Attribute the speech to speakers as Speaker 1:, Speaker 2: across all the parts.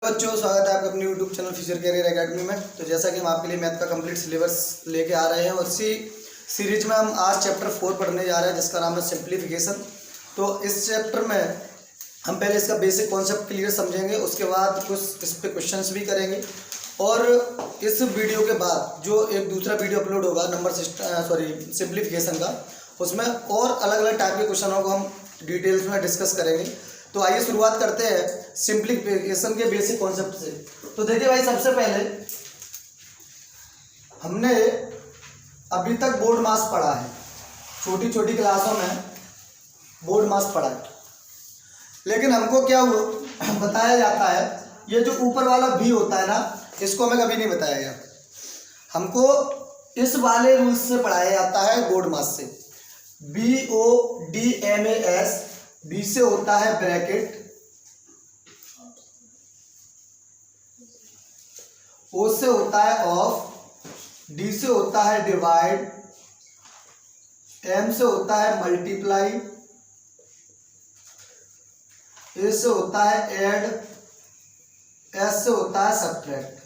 Speaker 1: बच्चों, स्वागत है आपका अपने YouTube channel future career academy में। तो जैसा कि हम आपके लिए मैथ का कंप्लीट सिलेबस लेके आ रहे हैं और इसी सीरीज में हम आज चैप्टर 4 पढ़ने जा रहे हैं जिसका नाम है सिंप्लीफिकेशन। तो इस चैप्टर में हम पहले इसका बेसिक कॉन्सेप्ट क्लियर समझेंगे, उसके बाद कुछ इस पर क्वेश्चंस भी करेंगे और इस वीडियो के बाद जो एक दूसरा वीडियो अपलोड होगा सिंप्लीफिकेशन का, उसमें और अलग अलग टाइप के क्वेश्चनों को हम डिटेल्स में डिस्कस करेंगे। तो आइए शुरुआत करते हैं सिंप्लीफिकेशन के बेसिक कॉन्सेप्ट से। तो देखिए भाई, सबसे पहले हमने अभी तक बोर्ड मास पढ़ा है, छोटी छोटी क्लासों में बोर्ड मास पढ़ा है, लेकिन हमको क्या हुआ बताया जाता है, ये जो ऊपर वाला भी होता है ना, इसको हमें कभी नहीं बताया गया। हमको इस वाले रूल्स से पढ़ाया जाता है बोर्ड मास से। BODMAS, बी से होता है ब्रैकेट, O से होता है ऑफ, D से होता है डिवाइड, M से होता है मल्टीप्लाई, A से होता है ऐड, S से होता है सब्ट्रैक्ट।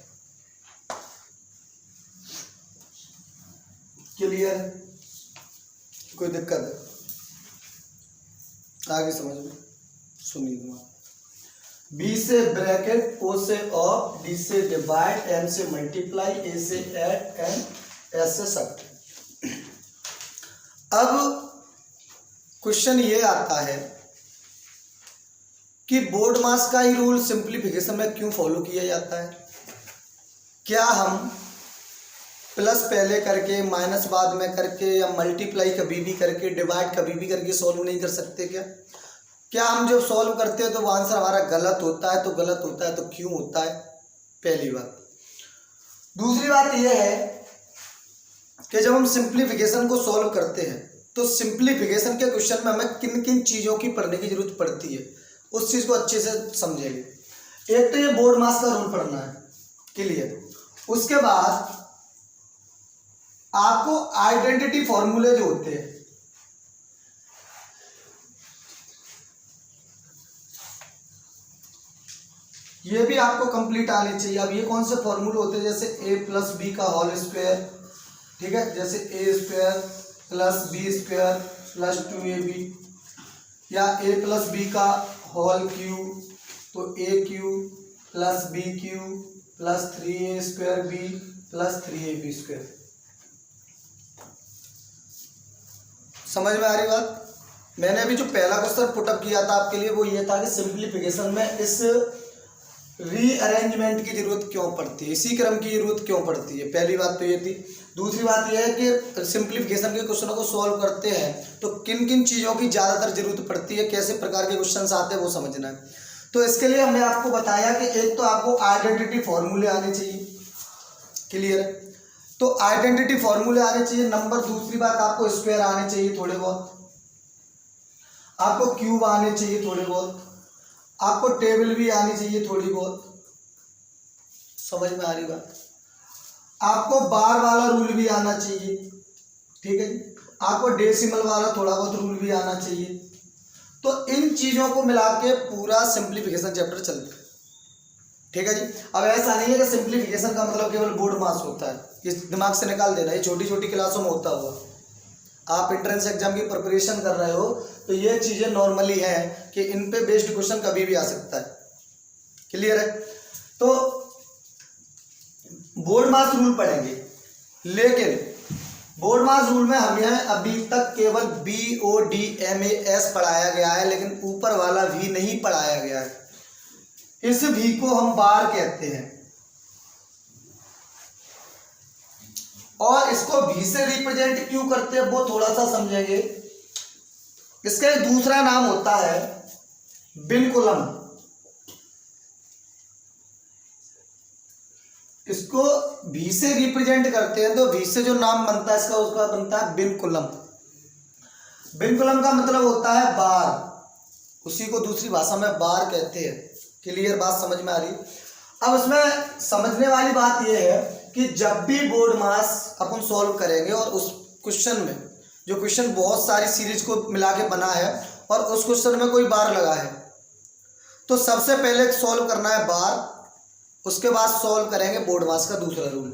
Speaker 1: क्लियर? कोई दिक्कत है? आगे समझ में सुनिए। बी से ब्रैकेट, ओ से ऑफ, डी से डिवाइड, एम से मल्टीप्लाई, ए से ऐड एंड एस से सब्ट्रैक्ट। अब क्वेश्चन ये आता है कि बोर्ड मास का ही रूल सिंप्लीफिकेशन में क्यों फॉलो किया जाता है? क्या हम प्लस पहले करके, माइनस बाद में करके, या मल्टीप्लाई कभी भी करके, डिवाइड कभी भी करके सॉल्व नहीं कर सकते क्या हम जब सॉल्व करते हैं तो वो आंसर हमारा गलत होता है? तो गलत होता है तो क्यों होता है? पहली बात। दूसरी बात यह है कि जब हम सिंप्लीफिकेशन को सॉल्व करते हैं तो सिंप्लीफिकेशन के क्वेश्चन में हमें किन किन चीज़ों की पढ़ने की जरूरत पड़ती है, उस चीज़ को अच्छे से समझेंगे। एक तो ये बोर्ड मास का रूल पढ़ना है, क्लियर। उसके बाद आपको आइडेंटिटी फॉर्मूले जो होते हैं, ये भी आपको कंप्लीट आने चाहिए। अब ये कौन से फॉर्मूले होते हैं? जैसे a+b का होल स्क्वायर, ठीक है, जैसे a² + b² + 2ab, या a+b का होल क्यूब, तो a³ + b³ + 3a²b + 3ab²। समझ में आ रही बात? मैंने अभी जो पहला क्वेश्चन पुटअप किया था आपके लिए वो ये था कि सिंप्लीफिकेशन में इस रीअरेंजमेंट की जरूरत क्यों पड़ती है, इसी क्रम की जरूरत क्यों पड़ती है। पहली बात तो ये थी। दूसरी बात यह है कि सिंप्लीफिकेशन के क्वेश्चनों को सॉल्व करते हैं तो किन किन चीज़ों की ज़्यादातर जरूरत पड़ती है, कैसे प्रकार के क्वेश्चन आते हैं वो समझना है। तो इसके लिए हमने आपको बताया कि एक तो आपको आइडेंटिटी फॉर्मूले आने चाहिए, क्लियर है, तो आइडेंटिटी फॉर्मूले आने चाहिए। नंबर दूसरी बात, आपको स्क्वायर आने चाहिए थोड़े बहुत, आपको क्यूब आने चाहिए थोड़े बहुत, आपको टेबल भी आनी चाहिए थोड़ी बहुत। समझ में आ रही बात? आपको बार वाला रूल भी आना चाहिए, ठीक है जी, आपको डेसिमल वाला थोड़ा बहुत रूल भी आना चाहिए। तो इन चीज़ों को मिला के पूरा सिंप्लीफिकेशन चैप्टर चलता है, ठीक है जी। अब ऐसा नहीं है कि सिंप्लीफिकेशन का मतलब केवल बोर्ड मास होता है, ये दिमाग से निकाल देना। ये छोटी छोटी क्लासों में होता हुआ आप एंट्रेंस एग्जाम की प्रिपरेशन कर रहे हो तो ये चीज़ें नॉर्मली हैं कि इन पे बेस्ड क्वेश्चन कभी भी आ सकता है, क्लियर है। तो बोर्ड मास रूल पढ़ेंगे, लेकिन बोर्ड मास रूल में हमें अभी तक केवल BODMAS पढ़ाया गया है, लेकिन ऊपर वाला भी नहीं पढ़ाया गया है। इस भी को हम बार कहते हैं और इसको भी से रिप्रेजेंट क्यों करते हैं वो थोड़ा सा समझेंगे। इसका एक दूसरा नाम होता है विनकुलम। इसको भी से रिप्रेजेंट करते हैं तो भी से जो नाम बनता है इसका, उसका बनता है विनकुलम। विनकुलम का मतलब होता है बार, उसी को दूसरी भाषा में बार कहते हैं। क्लियर बात समझ में आ रही? अब इसमें समझने वाली बात यह है कि जब भी बोर्ड मास अपन सॉल्व करेंगे और उस क्वेश्चन में जो क्वेश्चन बहुत सारी सीरीज को मिला के बना है और उस क्वेश्चन में कोई बार लगा है तो सबसे पहले सॉल्व करना है बार, उसके बाद सॉल्व करेंगे बोर्ड मास का दूसरा रूल।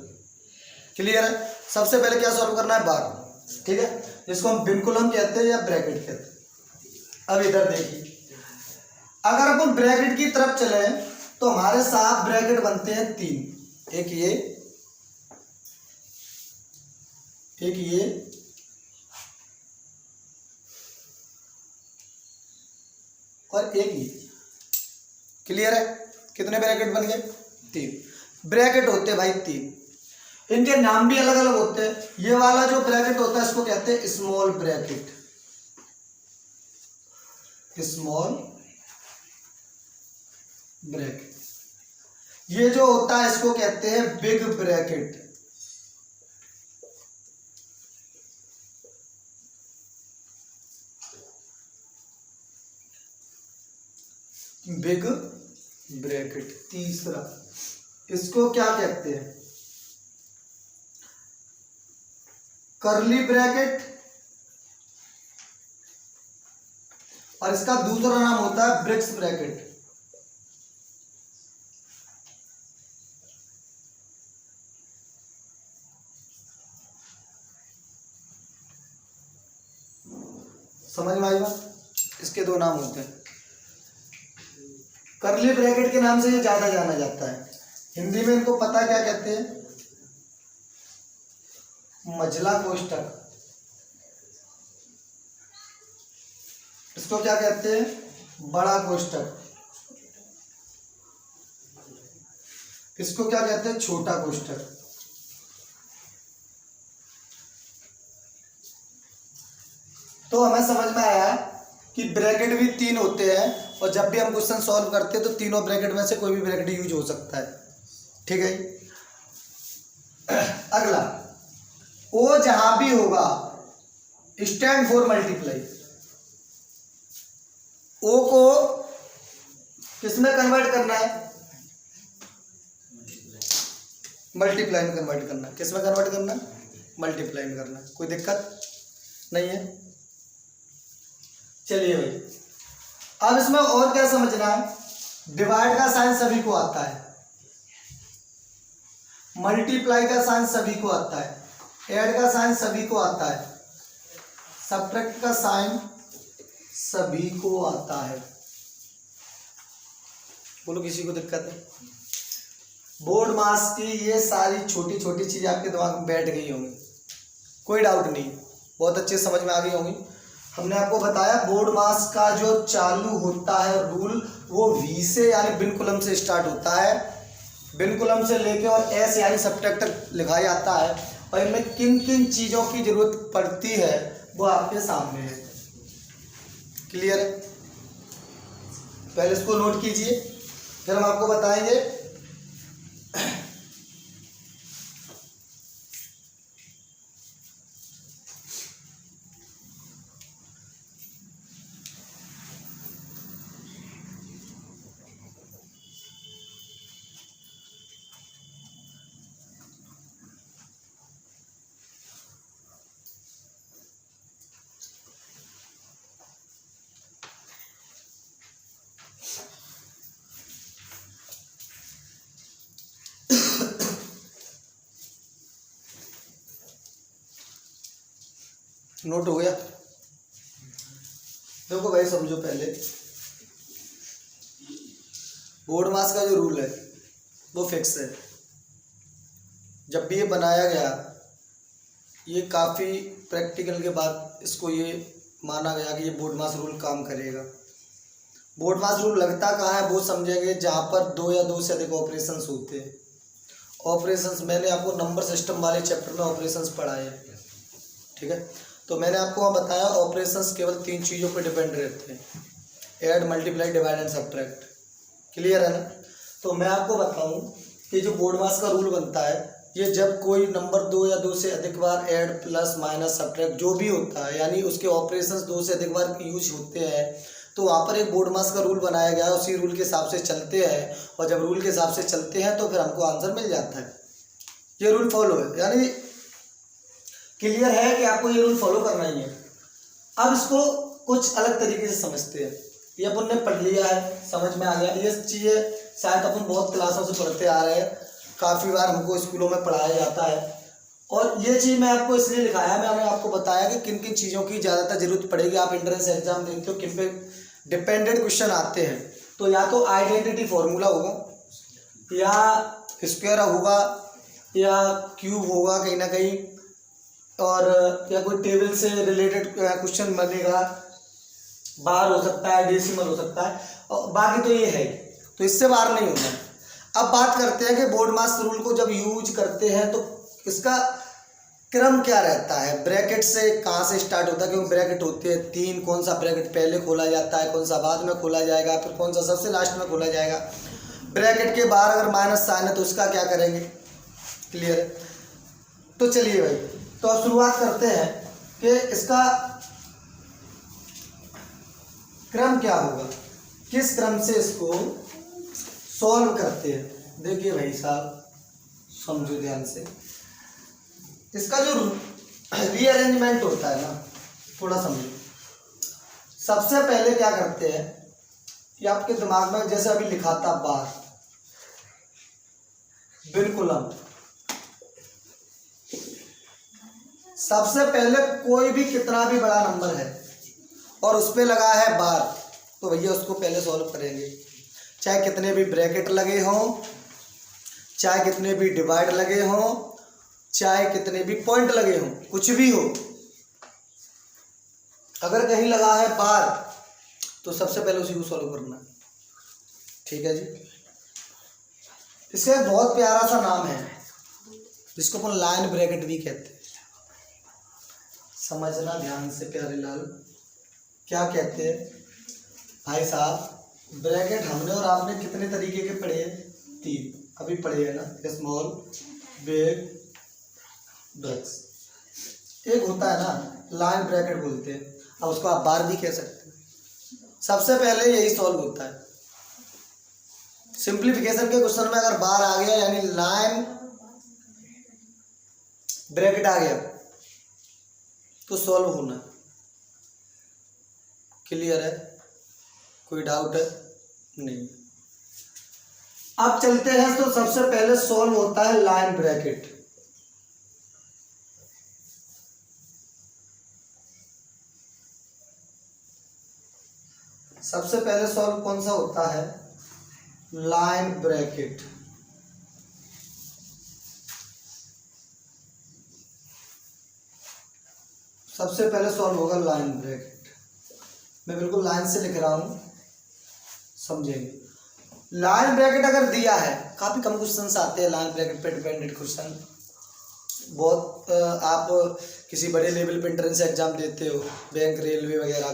Speaker 1: क्लियर है? सबसे पहले क्या सॉल्व करना है, बार, ठीक है, जिसको हम विनकुलम कहते हैं या ब्रैकेट कहते हैं। अब इधर देखिए, अगर अपन ब्रैकेट की तरफ चले तो हमारे साथ ब्रैकेट बनते हैं 3, एक ये, एक ये, और एक ये। क्लियर है? कितने ब्रैकेट बन गए? 3 ब्रैकेट होते हैं भाई 3। इनके नाम भी अलग अलग होते हैं। ये वाला जो ब्रैकेट होता है इसको कहते हैं स्मॉल ब्रैकेट, स्मॉल ब्रैकेट। ये जो होता है इसको कहते हैं बिग ब्रैकेट, बिग ब्रैकेट। तीसरा इसको क्या कहते हैं, कर्ली ब्रैकेट, और इसका दूसरा नाम होता है ब्रिक्स ब्रैकेट। समझ में आई बात? इसके 2 नाम होते हैं। कर्ली ब्रैकेट के नाम से ये ज्यादा जाना जाता है। हिंदी में इनको पता क्या कहते हैं, मझला कोष्ठक। इसको क्या कहते हैं, बड़ा कोष्ठक। इसको क्या कहते हैं, छोटा कोष्ठक। तो हमें समझ में आया कि ब्रैकेट भी 3 होते हैं, और जब भी हम क्वेश्चन सॉल्व करते हैं तो तीनों ब्रैकेट में से कोई भी ब्रैकेट यूज हो सकता है। ठीक है? अगला, ओ जहां भी होगा स्टैंड फॉर मल्टीप्लाई। ओ को किसमें कन्वर्ट करना है, मल्टीप्लाई में कन्वर्ट करना है। किसमें कन्वर्ट करना है, मल्टीप्लाई में करना है। कोई दिक्कत नहीं है? चलिए भाई, अब इसमें और क्या समझना है, डिवाइड का साइन सभी को आता है, मल्टीप्लाई का साइन सभी को आता है, ऐड का साइन सभी को आता है, सब्ट्रैक्ट का साइन सभी को आता है। बोलो किसी को दिक्कत है? बोर्ड मास की ये सारी छोटी छोटी चीजें आपके दिमाग में बैठ गई होंगी, कोई डाउट नहीं, बहुत अच्छे समझ में आ गई होंगी। हमने आपको बताया बोर्ड मास का जो चालू होता है रूल वो V से यानी विनकुलम से स्टार्ट होता है, विनकुलम से लेके और S यानी सब्ट्रैक्ट तक लिखा जाता है, और इनमें किन किन चीज़ों की जरूरत पड़ती है वो आपके सामने है। क्लियर है? पहले इसको नोट कीजिए, फिर हम आपको बताएंगे। नोट हो गया? देखो भाई समझो, पहले बोर्ड मास का जो रूल है वो फिक्स है। जब भी ये बनाया गया, ये काफ़ी प्रैक्टिकल के बाद इसको ये माना गया कि ये बोर्ड मास रूल काम करेगा। बोर्ड मास रूल लगता कहाँ है वो समझेंगे जहाँ पर 2 या 2 से अधिक ऑपरेशंस होते हैं। ऑपरेशंस मैंने आपको नंबर सिस्टम वाले चैप्टर में ऑपरेशंस पढ़ाए हैं, ठीक है? तो मैंने आपको वहाँ बताया ऑपरेशंस केवल 3 चीज़ों पर डिपेंड रहते हैं, add, multiply, divide and subtract. Clear है ना? तो मैं आपको बताऊँ कि जो बोर्ड मास का रूल बनता है, ये जब कोई नंबर 2 या 2 से अधिक बार ऐड, प्लस, माइनस, सब्ट्रैक्ट जो भी होता है, यानी उसके ऑपरेशंस 2 से अधिक बार यूज होते हैं, तो वहाँ पर एक बोर्ड मास का रूल बनाया गया है, उसी रूल के हिसाब से चलते हैं, और जब रूल के हिसाब से चलते हैं तो फिर हमको आंसर मिल जाता है। ये रूल फॉलो है, यानी क्लियर है कि आपको ये रूल फॉलो करना ही है। अब इसको कुछ अलग तरीके से समझते हैं। ये अपन ने पढ़ लिया है, समझ में आ गया। ये चीज़ें शायद अपन बहुत क्लासों से पढ़ते आ रहे हैं, काफ़ी बार हमको स्कूलों में पढ़ाया जाता है। और ये चीज़ मैं आपको इसलिए लिखाया, मैंने आपको बताया कि किन किन चीज़ों की ज़्यादातर जरूरत पड़ेगी। आप एंट्रेंस एग्जाम देते हो, किन पे डिपेंडेंट क्वेश्चन आते हैं। तो या तो आइडेंटिटी फॉर्मूला होगा, या स्क्वायर होगा, या क्यूब होगा कहीं ना कहीं, और या कोई टेबल से रिलेटेड क्वेश्चन बनेगा, बार हो सकता है, डेसिमल हो सकता है, और बाकी तो ये है, तो इससे बाहर नहीं होना। अब बात करते हैं कि बोर्ड मास रूल को जब यूज करते हैं तो इसका क्रम क्या रहता है, ब्रैकेट से कहाँ से स्टार्ट होता है, क्योंकि ब्रैकेट होती है 3, कौन सा ब्रैकेट पहले खोला जाता है, कौन सा बाद में खोला जाएगा, फिर कौन सा सबसे लास्ट में खोला जाएगा। ब्रैकेट के बाहर अगर माइनस साइन है तो उसका क्या करेंगे, क्लियर है। तो चलिए भाई, तो अब शुरुआत करते हैं कि इसका क्रम क्या होगा, किस क्रम से इसको सॉल्व करते हैं। देखिए भाई साहब, समझो ध्यान से, इसका जो रीअरेंजमेंट होता है ना, थोड़ा समझो। सबसे पहले क्या करते हैं कि आपके दिमाग में जैसे अभी लिखा था बार, बिल्कुल हम सबसे पहले कोई भी कितना भी बड़ा नंबर है और उस पर लगा है बार, तो भैया उसको पहले सॉल्व करेंगे, चाहे कितने भी ब्रैकेट लगे हों, चाहे कितने भी डिवाइड लगे हों, चाहे कितने भी पॉइंट लगे हों, कुछ भी हो, अगर कहीं लगा है बार तो सबसे पहले उसी को सॉल्व करना है। ठीक है जी। इसका एक बहुत प्यारा सा नाम है जिसको अपन लाइन ब्रैकेट भी कहते हैं। समझना ध्यान से प्यारे लाल, क्या कहते हैं भाई साहब, ब्रैकेट हमने और आपने कितने तरीके के पढ़े हैं, 3 अभी पढ़े हैं ना, स्मॉल, बिग, ब्रैकेट्स। एक होता है ना लाइन ब्रैकेट बोलते हैं, अब उसको आप बार भी कह सकते हैं। सबसे पहले यही सॉल्व होता है। सिंप्लीफिकेशन के क्वेश्चन में अगर बार आ गया यानी लाइन ब्रैकेट आ गया तो सॉल्व होना। क्लियर है, कोई डाउट है नहीं। अब चलते हैं, तो सबसे पहले सॉल्व होता है लाइन ब्रैकेट। सबसे पहले सॉल्व कौन सा होता है, लाइन ब्रैकेट। सबसे पहले सॉल्व होगा लाइन ब्रैकेट। मैं बिल्कुल लाइन से लिख रहा हूं, समझेंगे। लाइन ब्रैकेट अगर दिया है, काफी कम क्वेश्चन आते हैं लाइन ब्रैकेट पे डिपेंडेंट क्वेश्चन। बहुत आप किसी बड़े लेवल पे एंट्रेंस एग्जाम देते हो, बैंक, रेलवे वगैरह,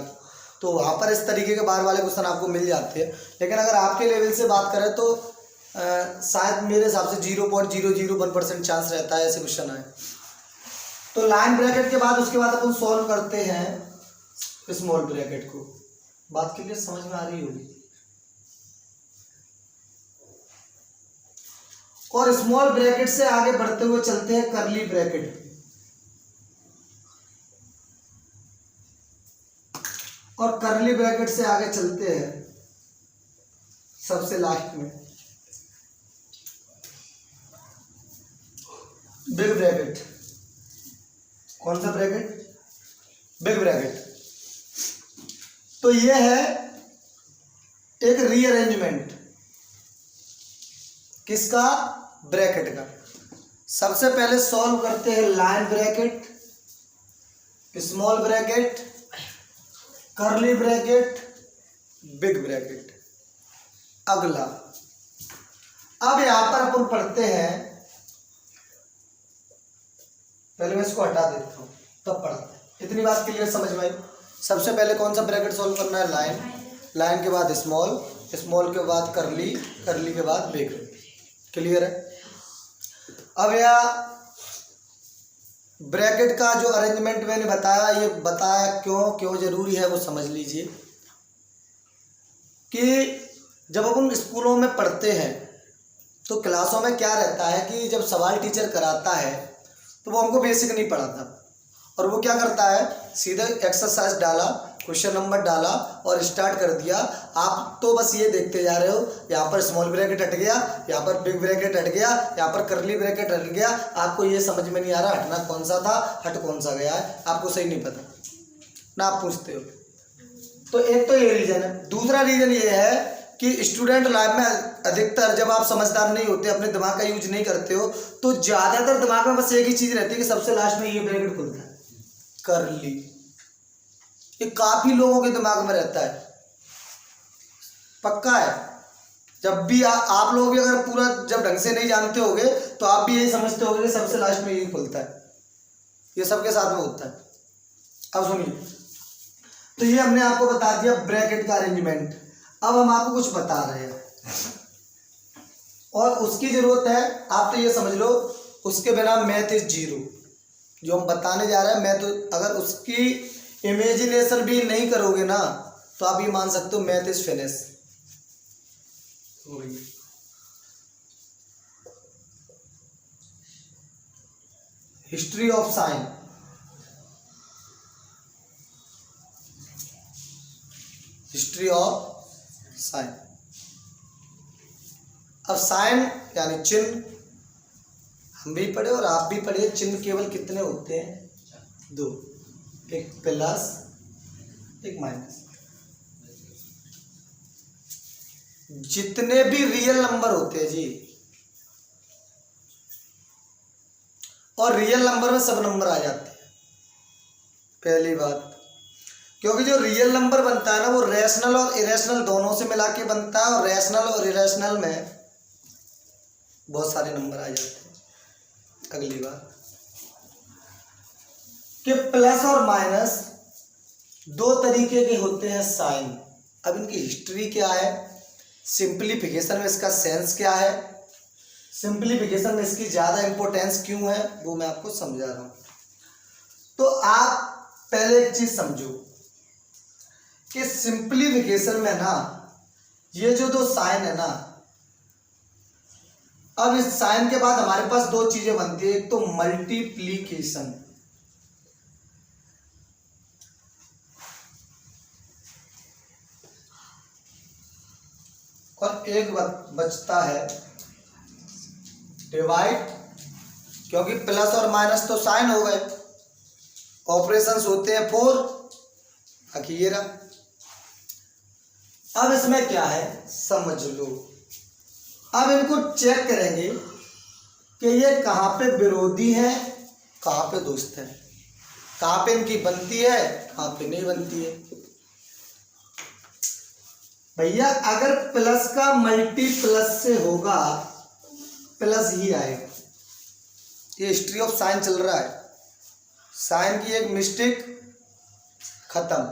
Speaker 1: तो वहाँ पर इस तरीके के बार वाले क्वेश्चन आपको मिल जाते हैं। लेकिन अगर आपके लेवल से बात करें तो शायद मेरे हिसाब से 0.001% चांस रहता है ऐसे क्वेश्चन आए। तो लाइन ब्रैकेट के बाद उसके बाद अपन सॉल्व करते हैं स्मॉल ब्रैकेट को। बात क्लियर समझ में आ रही होगी। और स्मॉल ब्रैकेट से आगे बढ़ते हुए चलते हैं कर्ली ब्रैकेट। और कर्ली ब्रैकेट से आगे चलते हैं सबसे लास्ट में बिग ब्रैकेट। कौन सा ब्रैकेट, बिग ब्रैकेट। तो ये है एक रीअरेंजमेंट किसका, ब्रैकेट का। सबसे पहले सॉल्व करते हैं line bracket, small bracket, curly bracket, big bracket. अगला, अब यहां पर अपन पढ़ते हैं, पहले मैं इसको हटा देता हूं तब पढ़ाते हैं। इतनी बात क्लियर समझ में आई। सबसे पहले कौन सा ब्रैकेट सॉल्व करना है, लाइन, लाइन के बाद स्मॉल, स्मॉल के बाद कर्ली, कर्ली के बाद बिग। क्लियर है। अब यह ब्रैकेट का जो अरेंजमेंट मैंने बताया, ये बताया क्यों जरूरी है वो समझ लीजिए। कि जब अपन स्कूलों में पढ़ते हैं तो क्लासों में क्या रहता है कि जब सवाल टीचर कराता है तो वो हमको बेसिक नहीं पढ़ाता, और वो क्या करता है, सीधे एक्सरसाइज डाला, क्वेश्चन नंबर डाला और स्टार्ट कर दिया। आप तो बस ये देखते जा रहे हो, यहाँ पर स्मॉल ब्रैकेट हट गया, यहाँ पर बिग ब्रैकेट हट गया, यहाँ पर करली ब्रैकेट हट गया। आपको ये समझ में नहीं आ रहा हटना कौन सा था, हट कौन सा गया है, आपको सही नहीं पता ना, आप पूछते हो। तो एक तो ये रीज़न है। दूसरा रीज़न ये है कि स्टूडेंट लाइफ में अधिकतर जब आप समझदार नहीं होते, अपने दिमाग का यूज नहीं करते हो, तो ज़्यादातर दिमाग में बस एक ही चीज़ रहती है कि सबसे लास्ट में ये ब्रैकेट खुलता है, करली। ये काफ़ी लोगों के दिमाग में रहता है, पक्का है। जब भी आप लोग भी अगर पूरा जब ढंग से नहीं जानते होगे तो आप भी यही समझते होगे कि सबसे लास्ट में यही खुलता है। ये सबके साथ में होता है। अब सुनिए, तो ये हमने आपको बता दिया ब्रैकेट का अरेंजमेंट। अब हम आपको कुछ बता रहे हैं और उसकी जरूरत है, आप तो ये समझ लो उसके बिना मैथ इज जीरो। जो हम बताने जा रहे हैं मैथ, अगर उसकी इमेजिनेशन भी नहीं करोगे ना तो आप ये मान सकते हो math is finish. History of sine, history of sine. अब साइन यानी चिन्ह, हम भी पढ़े और आप भी पढ़े। चिन्ह केवल कितने होते हैं? दो, एक प्लस एक माइनस। जितने भी रियल नंबर होते हैं जी, और रियल नंबर में सब नंबर आ जाते हैं, पहली बात। क्योंकि जो रियल नंबर बनता है ना वो रैशनल और इरेशनल दोनों से मिला के बनता है, और रैशनल और इरेशनल में बहुत सारे नंबर आ जाते हैं। अगली बात कि प्लस और माइनस दो तरीके के होते हैं साइन। अब इनकी हिस्ट्री क्या है, सिंप्लीफिकेशन में इसका सेंस क्या है, सिंप्लीफिकेशन में इसकी ज़्यादा इंपॉर्टेंस क्यों है, वो मैं आपको समझा रहा हूँ। तो आप पहले एक चीज़ समझो कि सिंप्लीफिकेशन में ना ये जो दो साइन है ना, अब इस साइन के बाद हमारे पास दो चीजें बनती है, एक तो मल्टीप्लीकेशन, और एक बचता है डिवाइड। क्योंकि प्लस और माइनस तो साइन हो गए, ऑपरेशंस होते हैं 4, अखीरा। अब इसमें क्या है समझ लो। अब इनको चेक करेंगे कि ये कहाँ पे विरोधी है, कहाँ पे दोस्त है, कहाँ पे इनकी बनती है, कहाँ पे नहीं बनती है। भैया अगर प्लस का मल्टी प्लस से होगा प्लस ही आएगा। ये हिस्ट्री ऑफ साइन चल रहा है, साइन की एक मिस्टेक खत्म।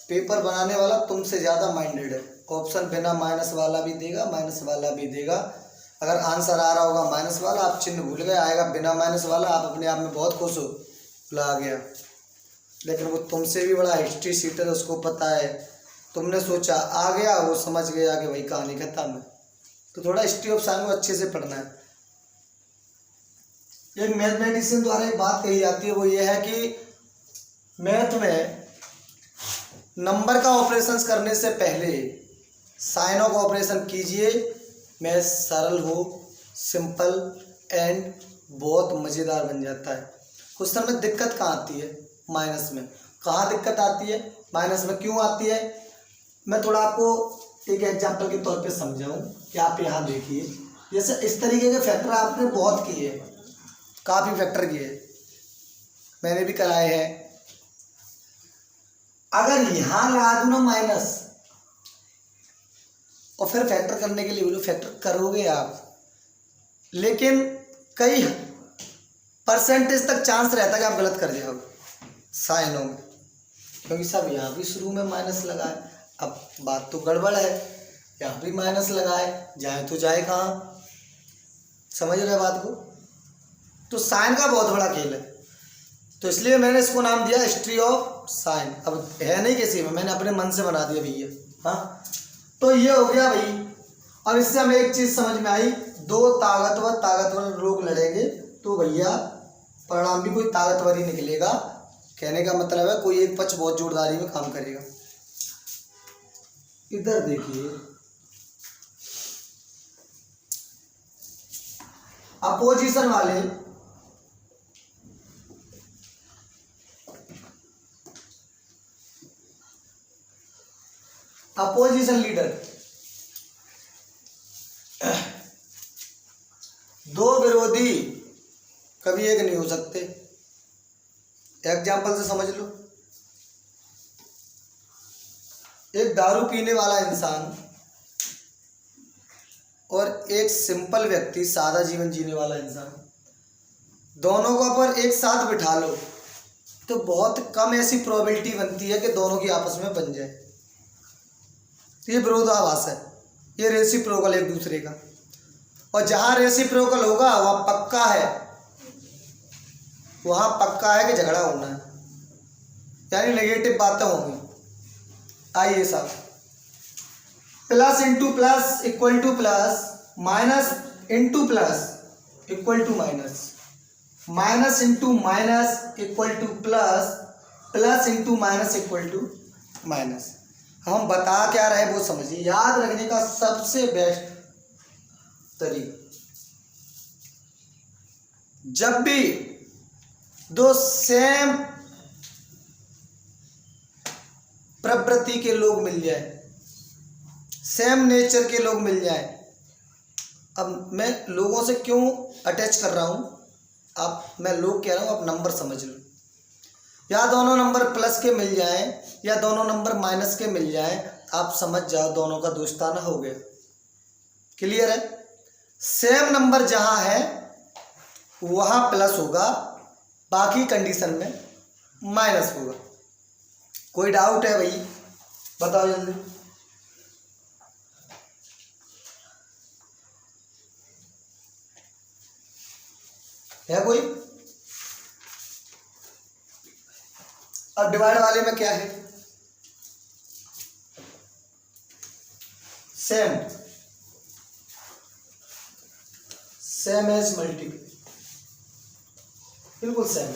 Speaker 1: पेपर बनाने वाला तुमसे ज़्यादा माइंडेड है, ऑप्शन बिना माइनस वाला भी देगा, माइनस वाला भी देगा। अगर आंसर आ रहा होगा माइनस वाला, आप चिन्ह भूल गए, आएगा बिना माइनस वाला, आप अपने आप में बहुत खुश हो, ला गया। लेकिन वो तुमसे भी बड़ा हिस्ट्री सीटर है, उसको पता है, तुमने सोचा आ गया, वो समझ गया कि भाई कहानी खत्म है। तो थोड़ा हिस्ट्री ऑफ साइन को अच्छे से पढ़ना है। एक मैथमेटिशियन द्वारा एक बात कही जाती है, वो ये है कि मैथ में नंबर का ऑपरेशंस करने से पहले साइनों का ऑपरेशन कीजिए, मैथ सरल हो, सिंपल एंड बहुत मज़ेदार बन जाता है। क्वेश्चन में दिक्कत कहाँ आती है? माइनस में। कहाँ दिक्कत आती है? माइनस में। क्यों आती है? मैं थोड़ा आपको एक एग्जांपल के तौर पे समझाऊं कि आप यहाँ देखिए। जैसे इस तरीके के फैक्टर आपने बहुत किए, काफ़ी फैक्टर किए, मैंने भी कराए हैं। अगर यहाँ लगा दूँ ना माइनस, और फिर फैक्टर करने के लिए बोलो, फैक्टर करोगे आप, लेकिन कई परसेंटेज तक चांस रहता है कि आप गलत कर जाओगे साइनों में, क्योंकि सब यहाँ भी शुरू में माइनस लगाए। अब बात तो गड़बड़ है, यहाँ भी माइनस लगाए, जाए तो जाए कहाँ? समझ रहे बात को? तो साइन का बहुत बड़ा खेल है, तो इसलिए मैंने इसको नाम दिया हिस्ट्री ऑफ साइन। अब है नहीं किसी में, मैंने अपने मन से बना दिया भैया। हाँ, तो ये हो गया भाई। अब इससे हमें एक चीज़ समझ में आई, दो ताकतवर लोग लड़ेंगे तो भैया परिणाम भी कोई ताकतवर ही निकलेगा, कहने का मतलब है कोई एक पक्ष बहुत जोरदारी में काम करेगा। इधर देखिए, अपोजिशन वाले अपोजिशन लीडर, दो विरोधी कभी एक नहीं हो सकते। एग्जाम्पल से समझ लो, एक दारू पीने वाला इंसान और एक सिंपल व्यक्ति, सादा जीवन जीने वाला इंसान, दोनों को पर एक साथ बिठा लो तो बहुत कम ऐसी प्रोबेबिलिटी बनती है कि दोनों की आपस में बन जाए। ये विरोधाभास है, ये रेसिप्रोकल एक दूसरे का। और जहाँ रेसिप्रोकल होगा वहाँ पक्का है, वहाँ पक्का है कि झगड़ा होना है, यानी नेगेटिव बातें होंगी। आइए साहब, plus into plus equal to plus, minus into plus equal to minus, minus into minus equal to plus, plus into minus equal to minus. हम बता क्या रहे वो समझिए। याद रखने का सबसे बेस्ट तरीका, जब भी दो सेम प्रवृत्ति के लोग मिल जाए, सेम नेचर के लोग मिल जाए, अब मैं लोगों से क्यों अटैच कर रहा हूं, आप, मैं लोग कह रहा हूं, आप नंबर समझ लो। या दोनों नंबर प्लस के मिल जाएं या दोनों नंबर माइनस के मिल जाएं, आप समझ जाओ दोनों का दोस्ताना हो गया। क्लियर है? सेम नंबर जहां है वहां प्लस होगा, बाकी कंडीशन में माइनस होगा। कोई डाउट है भाई? बताओ जल्दी। है कोई? अब डिवाइड वाले में क्या है? सेम, सेम एज मल्टीपल, बिल्कुल सेम,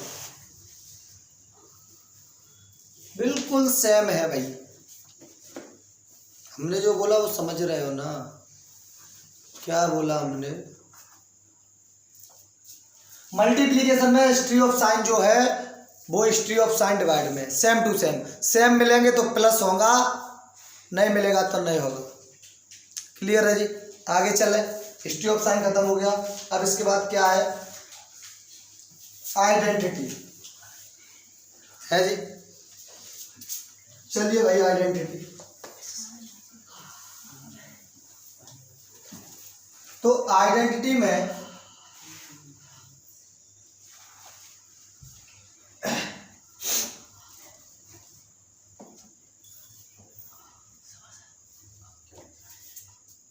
Speaker 1: बिल्कुल सेम है भाई। हमने जो बोला वो समझ रहे हो ना? क्या बोला हमने? मल्टीप्लीकेशन में हिस्ट्री ऑफ साइन जो है वो हिस्ट्री ऑफ साइन डिवाइड में सेम टू सेम, सेम मिलेंगे तो प्लस होगा, नहीं मिलेगा तो नहीं होगा। क्लियर है जी? आगे चले, हिस्ट्री ऑफ साइन खत्म हो गया। अब इसके बाद क्या है? आइडेंटिटी है जी। चलिए भाई, आइडेंटिटी। तो आइडेंटिटी में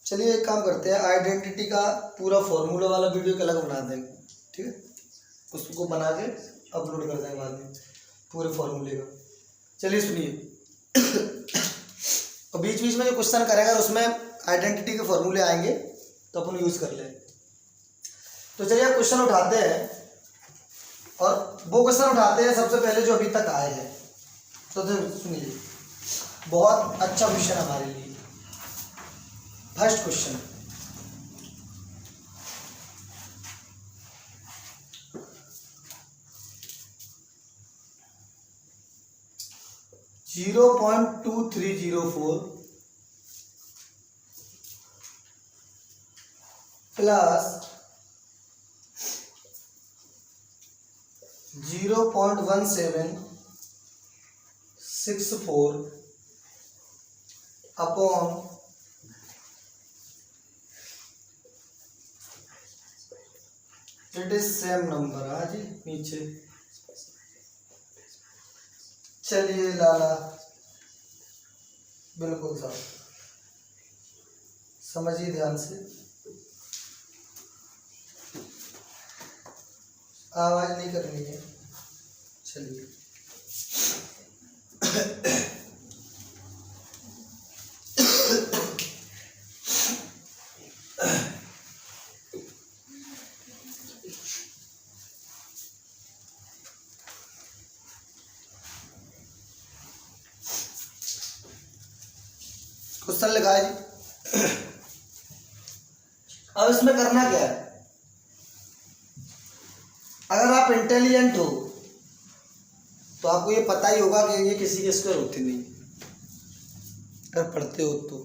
Speaker 1: चलिए एक काम करते हैं, आइडेंटिटी का पूरा फॉर्मूला वाला वीडियो का अलग बना देंगे, ठीक है? उसको बना के अपलोड कर देंगे बाद में, पूरे फॉर्मूले का। चलिए सुनिए। और बीच बीच में जो क्वेश्चन करेगा उसमें आइडेंटिटी के फॉर्मूले आएंगे तो अपन यूज़ कर लें। तो चलिए क्वेश्चन उठाते हैं, और वो क्वेश्चन उठाते हैं सबसे पहले जो अभी तक आए हैं। तो सुनिए, बहुत अच्छा क्वेश्चन हमारे लिए। First question, (0.2304 plus 0.1764 upon it is same number. आज नीचे चलिए लाला, बिल्कुल साहब, समझिए ध्यान से, आवाज नहीं करनी है। चलिए लिखा है जी। अब इसमें करना क्या है, अगर आप इंटेलिजेंट हो तो आपको ये पता ही होगा कि ये किसी के स्क्वायर होते नहीं, अगर पढ़ते हो तो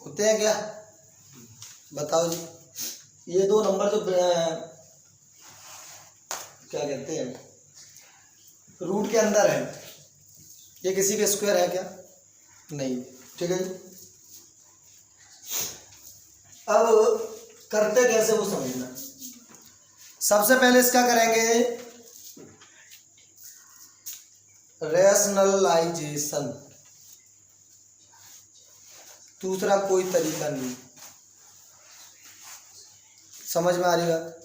Speaker 1: होते हैं क्या, बताओ जी। ये दो नंबर जो क्या कहते हैं रूट के अंदर है, ये किसी के स्क्वायर है क्या, नहीं, ठीक है जी। अब करते कैसे वो समझना। सबसे पहले इसका करेंगे रैशनलाइजेशन, दूसरा कोई तरीका नहीं। समझ में आ रही बात।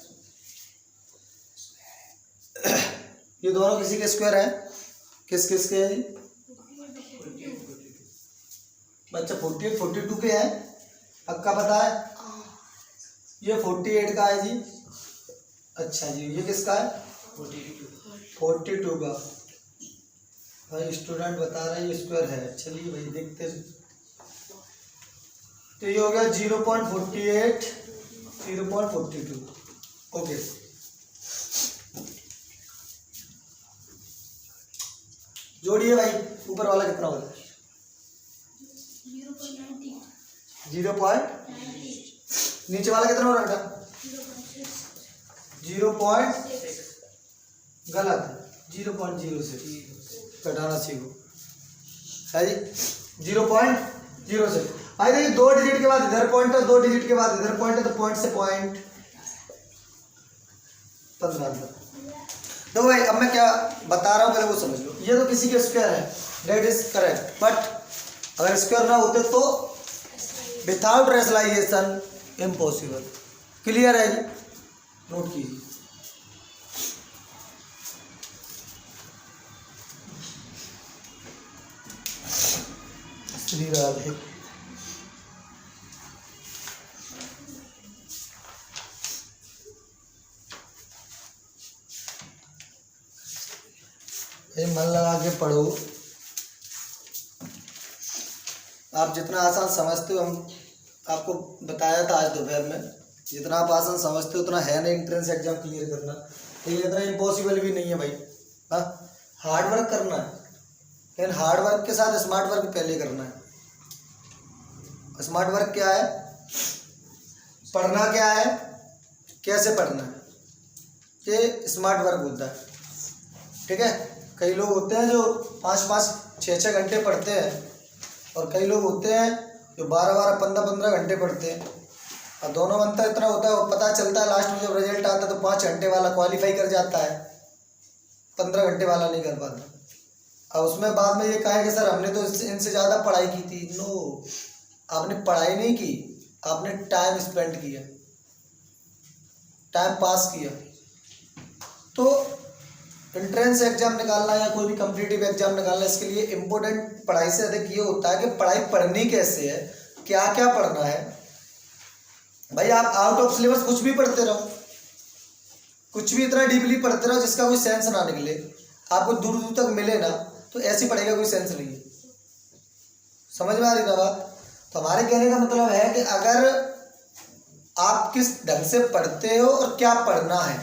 Speaker 1: ये दोनों किसी के स्क्वायर है, किस किस के है जी, बच्चा 48 42 के हैं, पक्का पता है। ये 48 का है जी, अच्छा जी। ये किसका है, 42 का। भाई स्टूडेंट बता रहे हैं ये स्क्वायर है, चलिए भाई देखते हैं। तो ये हो गया 0.48 0.42, ओके। जोड़िए भाई, ऊपर वाला कितना होगा, 0. नीचे वाला कितना हो रहा था, 0. गलत, 0.06 घटाना सीखो है जी, 0.06। भाई देखिए 2 डिजिट के बाद इधर पॉइंट है, 2 डिजिट के बाद इधर पॉइंट है, तो पॉइंट से पॉइंट 15। तो भाई अब मैं क्या बता रहा हूँ पहले वो समझ लो। ये तो किसी के स्क्वायर है, दैट इज करेक्ट, बट अगर स्क्वायर ना होते तो विदाउट रैशनलाइजेशन इम्पॉसिबल। क्लियर है जी, नोट कीजिए। श्री राधे। मन लगा के पढ़ो, आप जितना आसान समझते हो, हम आपको बताया था आज दोपहर में, जितना आप आसान समझते हो उतना है नहीं एंट्रेंस एग्जाम क्लियर करना। तो ये इतना इम्पॉसिबल भी नहीं है भाई, हाँ हार्ड वर्क करना है, लेकिन हार्ड वर्क के साथ स्मार्ट वर्क पहले करना है। स्मार्ट वर्क क्या है, पढ़ना क्या है, कैसे पढ़ना है, ये स्मार्ट वर्क होता है, ठीक है। कई लोग होते हैं जो 5-5 6-6 घंटे पढ़ते हैं, और कई लोग होते हैं जो 12-12 15-15 घंटे पढ़ते हैं, और दोनों में अंतर इतना होता है, वो पता चलता है लास्ट में जब रिजल्ट आता है तो 5 घंटे वाला क्वालिफाई कर जाता है, 15 घंटे वाला नहीं कर पाता। अब उसमें बाद में ये कहा कि सर हमने तो इनसे ज़्यादा पढ़ाई की थी। नो, आपने पढ़ाई नहीं की, आपने टाइम स्पेंड किया, टाइम पास किया। तो एंट्रेंस एग्जाम निकालना या कोई भी कॉम्पिटिटिव एग्जाम निकालना, इसके लिए इम्पोर्टेंट पढ़ाई से अधिक ये होता है कि पढ़ाई पढ़नी कैसे है, क्या क्या पढ़ना है। भाई आप आउट ऑफ सिलेबस कुछ भी पढ़ते रहो, कुछ भी इतना डीपली पढ़ते रहो जिसका कोई सेंस ना निकले, आपको दूर दूर तक मिले ना, तो ऐसी पढ़ाई का कोई सेंस नहीं है। समझ में आ रही ना बात। तो हमारे कहने का मतलब है कि अगर आप किस ढंग से पढ़ते हो और क्या पढ़ना है,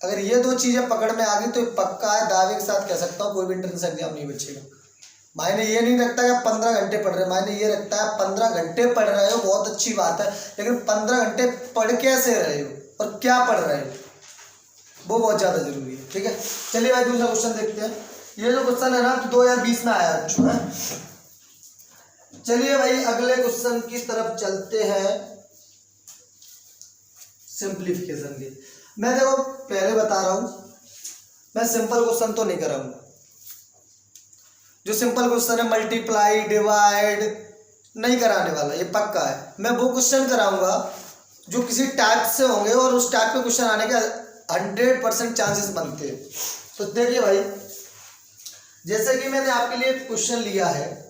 Speaker 1: अगर ये 2 चीज़ें पकड़ में आ गई तो पक्का है, दावे के साथ कह सकता हूँ कोई भी एंट्रेंस एग्जाम नहीं बचेगा। मायने ये नहीं रखता कि आप 15 घंटे पढ़ रहे हो, मायने ये रखता है 15 घंटे पढ़ रहे हो, बहुत अच्छी बात है, लेकिन 15 घंटे पढ़ कैसे रहे हो और क्या पढ़ रहे हो, वो बहुत ज़्यादा जरूरी है, ठीक है। चलिए भाई दूसरा क्वेश्चन देखते हैं। ये जो क्वेश्चन है ना 2020 में आया है। चलिए भाई अगले क्वेश्चन की तरफ चलते हैं, सिंप्लीफिकेशन की। मैं देखो पहले बता रहा हूं, मैं सिंपल क्वेश्चन तो नहीं कराऊंगा। जो सिंपल क्वेश्चन है मल्टीप्लाई डिवाइड नहीं कराने वाला, ये पक्का है। मैं वो क्वेश्चन कराऊंगा जो किसी टाइप से होंगे और उस टाइप के क्वेश्चन आने के 100% चांसेस बनते हैं। तो देखिए भाई, जैसे कि मैंने आपके लिए क्वेश्चन लिया है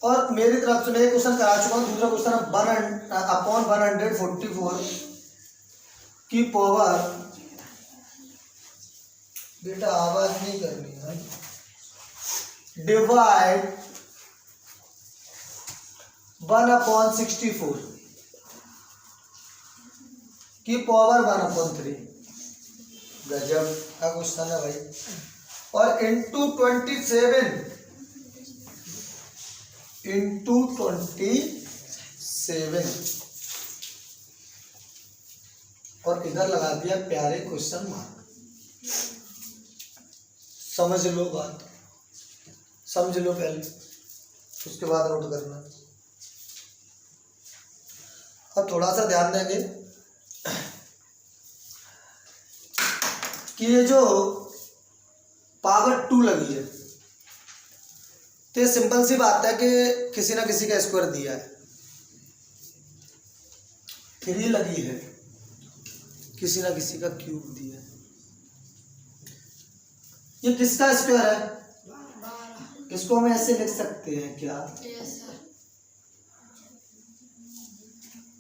Speaker 1: और मेरी तरफ से मैं एक क्वेश्चन करा चुका हूँ, दूसरा क्वेश्चन है 1/144 की पावर, बेटा आवाज नहीं करनी है, डिवाइड 1/64 की पावर 1/3। गजब का क्वेश्चन है भाई। और इंटू 27 और इधर लगा दिया प्यारे क्वेश्चन मार्क। समझ लो बात, समझ लो पहले, उसके बाद नोट करना। अब थोड़ा सा ध्यान देंगे कि ये जो पावर 2 लगी है तो ये सिंपल सी बात है कि किसी ना किसी का स्क्वायर दिया है। 3 लगी है, किसी ना किसी का क्यूब दिया है। ये किसका स्क्वायर है? इसको हम ऐसे लिख सकते हैं क्या?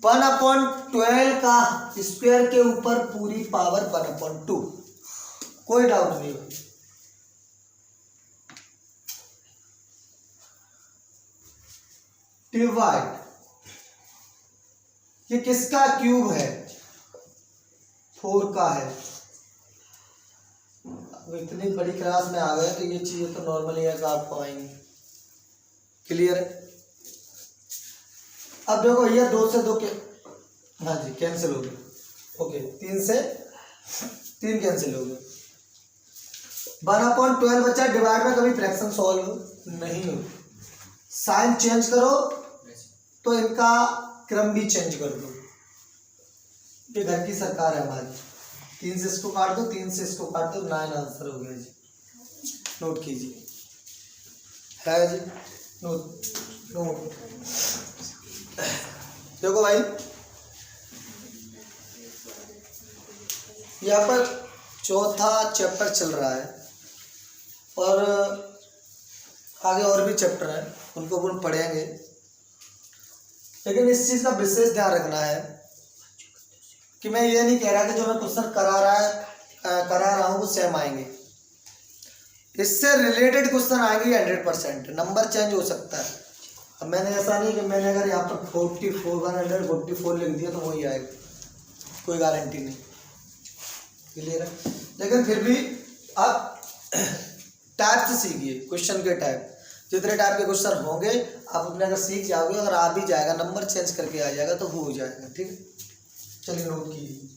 Speaker 1: 1/12 का स्क्वायर के ऊपर पूरी पावर 1/2। कोई डाउट नहीं है। डिवाइड, ये किसका क्यूब है? 4 का है। अब इतनी बड़ी क्लास में आ गए तो ये चीजें तो नॉर्मली है कि आपको आएंगी। क्लियर है? अब देखो ये 2 से 2 के, हाँ जी कैंसिल हो गए। ओके 3 से 3 कैंसिल हो गए। 1/12 बच्चा। डिवाइड में कभी फ्रैक्शन सॉल्व नहीं हो। साइन चेंज करो तो इनका क्रम भी चेंज कर दो। ये घर की सरकार है हमारी। 3 से इसको काट दो, 3 से इसको काट दो, 9 आंसर हो गया जी। नोट कीजिए, है जी, नोट नोट। देखो भाई यहाँ पर चौथा चैप्टर चल रहा है और आगे और भी चैप्टर हैं, उनको अपन पढ़ेंगे। लेकिन इस चीज़ का विशेष ध्यान रखना है कि मैं ये नहीं कह रहा कि जो मैं क्वेश्चन करा रहा हूँ वो सेम आएंगे। इससे रिलेटेड क्वेश्चन आएंगे 100%। नंबर चेंज हो सकता है। अब मैंने ऐसा नहीं कि मैंने अगर यहाँ पर 144 लिख दिया तो वही आएगा, कोई गारंटी नहीं। क्लियर है? लेकिन फिर भी आप टाइप से सीखिए, क्वेश्चन के टाइप। जितने टाइप के क्वेश्चन होंगे आप अपने अगर सीख जाओगे, अगर आ भी जाएगा, नंबर चेंज करके आ जाएगा तो हो जाएगा। ठीक है, चलिए नोट कीजिए।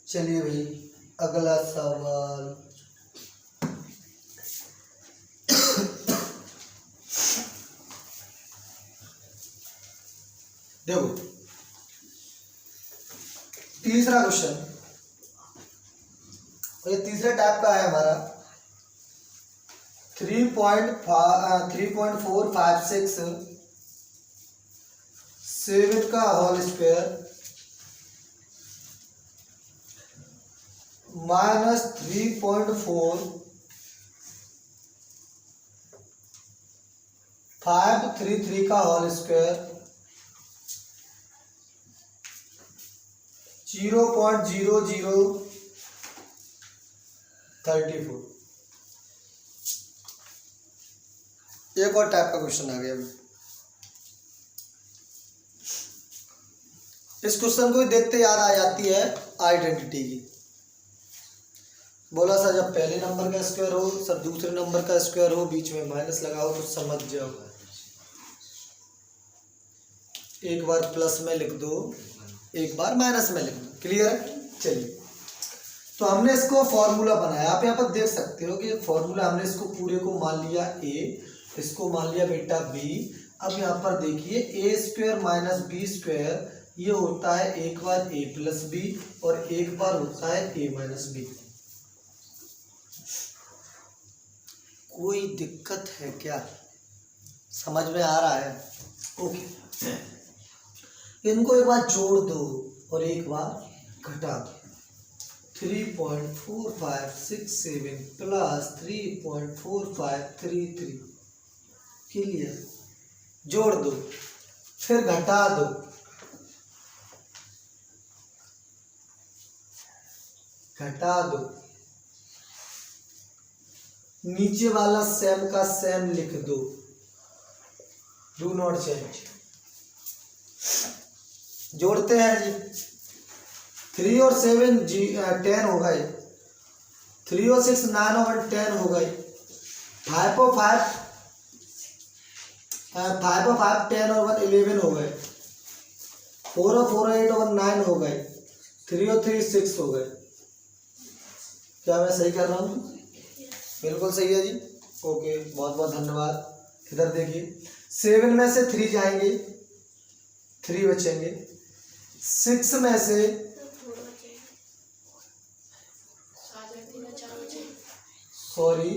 Speaker 1: चलिए भाई अगला सवाल। देखो तीसरा क्वेश्चन, और ये तीसरे टाइप का है हमारा। 3.456 का होल स्क्वायर माइनस 3.4533 का होल स्क्वायर 0.0034। एक और टाइप का क्वेश्चन आ गया। इस क्वेश्चन को देखते याद आ जाती है आइडेंटिटी की। बोला सर जब पहले नंबर का स्क्वायर हो, सर दूसरे नंबर का स्क्वायर हो, बीच में माइनस लगाओ तो समझ जाओ। एक बार प्लस में लिख दो, एक बार माइनस में लिख दो। क्लियर है? चलिए तो हमने इसको फॉर्मूला बनाया। आप यहाँ पर देख सकते हो कि फॉर्मूला हमने इसको पूरे को मान लिया ए, इसको मान लिया बेटा बी। अब यहाँ पर देखिए ए स्क्वायर माइनस बी स्क्वायर ये होता है एक बार ए प्लस बी और एक बार होता है ए माइनस बी। कोई दिक्कत है क्या? समझ में आ रहा है? ओके, इनको एक बार जोड़ दो और एक बार घटा दो। 3.4567 प्लस 3.4533। क्लियर? जोड़ दो फिर घटा दो घटा दो, नीचे वाला सेम का सेम लिख दो, डू नॉट चेंज। जोड़ते हैं जी, 3 और 7 10 हो गए, 3 और 6 9 और 1 10 हो गए, 5 और 5 10 और 1 11 हो गए, 4 और 4 8 और 9 हो गए, 3 और 3 6 हो गए। क्या मैं सही कर रहा हूँ? बिल्कुल सही है जी। ओके, बहुत बहुत धन्यवाद। इधर देखिए, 7 में से 3 जाएंगे, 3 बचेंगे, 6 में से सॉरी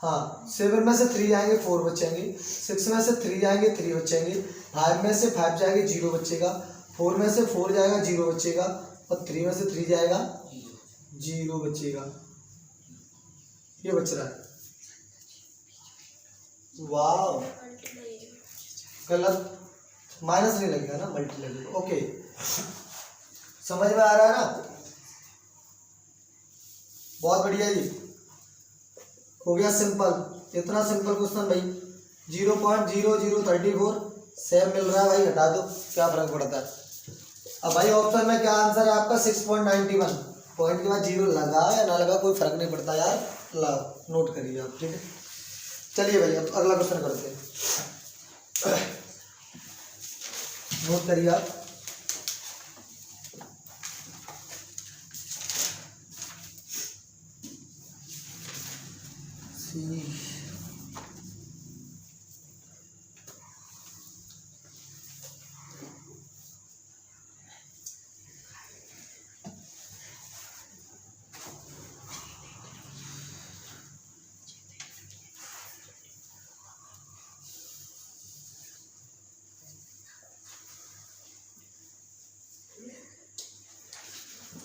Speaker 1: हाँ 7 में से 3 जाएंगे 4 बचेंगे, 6 में से 3 जाएंगे 3 बचेंगे, 5 में से 5 जाएंगे 0 बचेगा, 4 में से 4 जाएगा 0 बचेगा, और 3 में से 3 जाएगा 0 बचेगा। ये बच रहा है। वाह, गलत, माइनस नहीं लगेगा ना, मल्टी लगेगा। ओके, समझ में आ रहा है ना? बहुत बढ़िया जी, हो गया सिंपल। इतना सिंपल क्वेश्चन भाई, 0.0034 सेम मिल रहा है भाई, हटा दो, क्या फर्क पड़ता है। अब भाई ऑप्शन में क्या आंसर है आपका? 6.91। पॉइंट के बाद 0 लगा या ना लगा कोई फर्क नहीं पड़ता यार, ला नोट करिए आप, ठीक है। चलिए भाई अब अगला क्वेश्चन करते हैं, नोट करिए आप।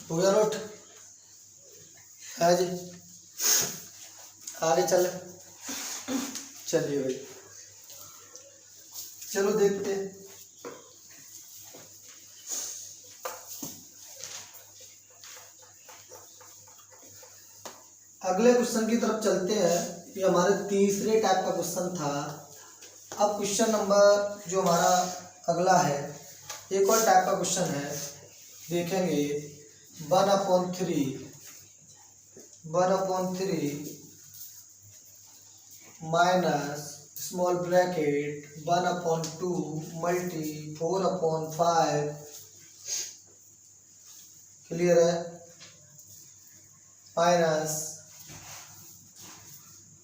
Speaker 1: हो गया नोट? है जी, आगे चले। चलिए भाई, चलो देखते हैं। अगले क्वेश्चन की तरफ चलते हैं। ये हमारे तीसरे टाइप का क्वेश्चन था। अब क्वेश्चन नंबर जो हमारा अगला है, एक और टाइप का क्वेश्चन है, देखेंगे। 1/3 minus small bracket 1/2 multi 4/5, clear है, माइनस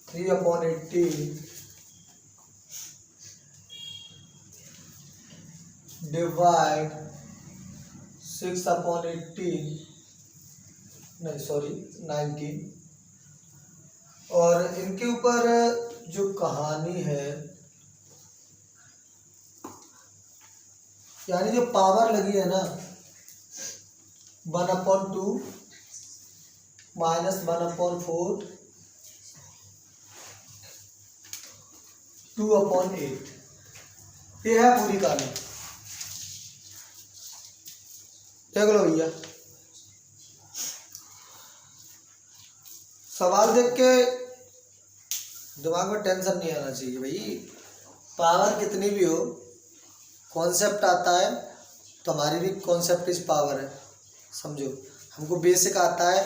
Speaker 1: 3/18 डिवाइड 6/18 नहीं सॉरी 19। और इनके ऊपर जो कहानी है, यानी जो पावर लगी है ना, 1/2 माइनस 1/4 2/8, ये है पूरी कहानी। देख लो भैया, सवाल देख के दिमाग में टेंशन नहीं आना चाहिए भाई। पावर कितनी भी हो, कॉन्सेप्ट आता है तो हमारी भी कॉन्सेप्ट इज पावर है, समझो। हमको बेसिक आता है,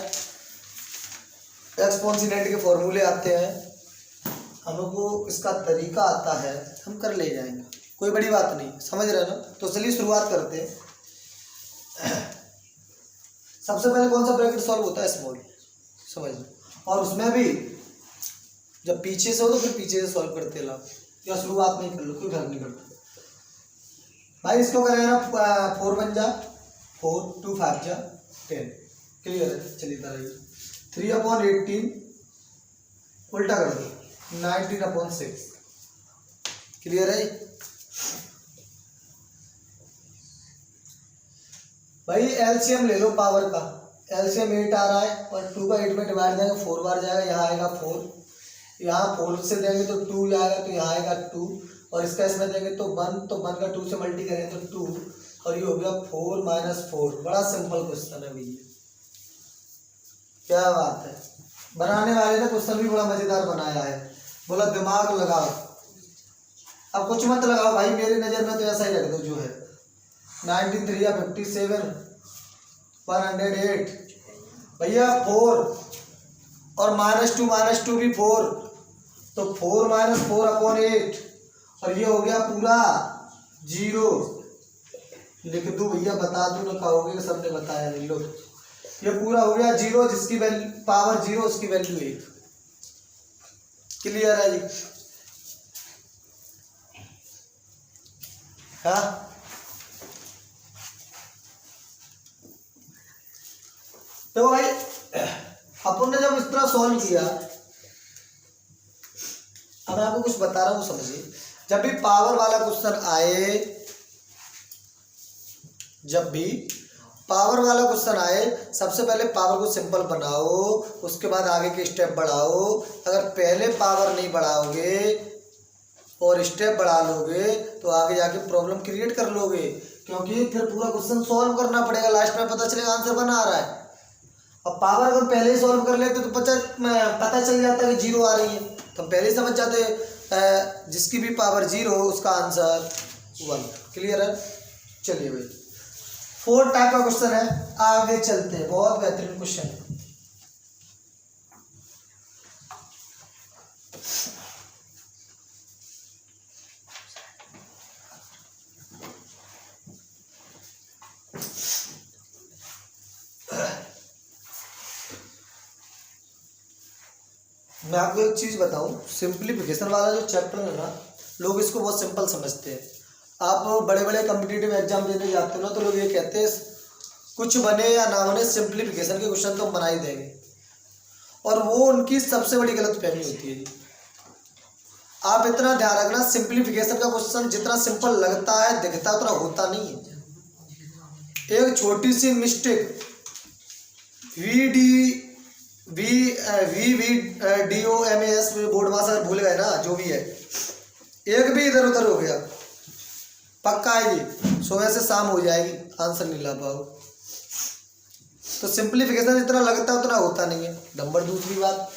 Speaker 1: एक्सपोनेंशियल के फॉर्मूले आते हैं, हमको इसका तरीका आता है, हम कर ले जाएंगे, कोई बड़ी बात नहीं, समझ रहे ना। तो चलिए शुरुआत करते हैं। सबसे पहले कौन सा ब्रैकेट सॉल्व होता है? स्मॉल, समझ लो। और उसमें भी जब पीछे से हो तो फिर पीछे से सॉल्व करते ला, या शुरुआत नहीं कर लो, कोई फर्क नहीं पड़ता भाई। इसको करेंगे ना, 4 बन जा 4 2 5 जा 10, क्लियर है। चलिए इधर 3/18 उल्टा कर दो, 19/6, क्लियर है भाई। एलसीएम ले लो पावर का, एलसीएम 8 आ रहा है, और 2 का 8 में डिवाइड देंगे 4 बार जाएगा, यहाँ आएगा 4, यहाँ 4 से देंगे तो 2 जाएगा, तो यहाँ आएगा 2, और इसका इसमें देंगे तो 1, तो 1 का 2 से मल्टी करेंगे तो 2, और ये हो गया 4 - 4। बड़ा सिंपल क्वेश्चन है भैया, क्या बात है, बनाने वाले ने क्वेश्चन भी बड़ा मजेदार बनाया है। बोला दिमाग लगाओ। अब कुछ मत लगाओ भाई, मेरी नजर में तो ऐसा ही रख दो जो है। 93 या 57 108 भैया 4 और -2 भी 4, तो 4 - 4/8 और ये हो गया पूरा 0। लिख दूं भैया, बता दूं ना कहोगे कि सबने बताया नहीं। लो ये पूरा हो गया 0, जिसकी वैल्यू पावर 0 उसकी वैल्यू 1। क्लियर है जी? हाँ तो भाई अपन ने जब इस तरह सॉल्व किया, अब मैं आपको कुछ बता रहा हूं समझिए। जब भी पावर वाला क्वेश्चन आए, जब भी पावर वाला क्वेश्चन आए, सबसे पहले पावर को सिंपल बनाओ, उसके बाद आगे के स्टेप बढ़ाओ। अगर पहले पावर नहीं बढ़ाओगे और स्टेप बढ़ा लोगे तो आगे जाके प्रॉब्लम क्रिएट कर लोगे, क्योंकि फिर पूरा क्वेश्चन सॉल्व करना पड़ेगा, लास्ट में पता चलेगा आंसर बना आ रहा है। अब पावर अगर पहले ही सॉल्व कर लेते तो पता चल जाता कि 0 आ रही है, तो हम पहले ही समझ जाते जिसकी भी पावर 0 हो उसका आंसर 1। क्लियर है? चलिए भाई 4 टाइप का क्वेश्चन है, आगे चलते हैं। बहुत बेहतरीन क्वेश्चन है। मैं आपको एक चीज बताऊं, सिंप्लीफिकेशन वाला जो चैप्टर है ना, लोग इसको बहुत सिंपल समझते हैं। आप बड़े बड़े कॉम्पिटिटिव एग्जाम देने जाते हो ना, तो लोग ये कहते हैं कुछ बने या ना बने सिंप्लीफिकेशन के क्वेश्चन तो हम बना ही देंगे, और वो उनकी सबसे बड़ी गलतफहमी होती है। आप इतना ध्यान रखना, सिंप्लीफिकेशन का क्वेश्चन जितना सिंपल लगता है दिखता उतना होता नहीं है। एक छोटी सी मिस्टेक VDOMAS में बोर्ड मास अगर भूल गए ना, जो भी है, एक भी इधर उधर हो गया पक्का है जी, सुबह से शाम हो जाएगी, आंसर नहीं ला पाओ। तो सिंप्लीफिकेशन जितना लगता है उतना होता नहीं है। नंबर दूसरी बात,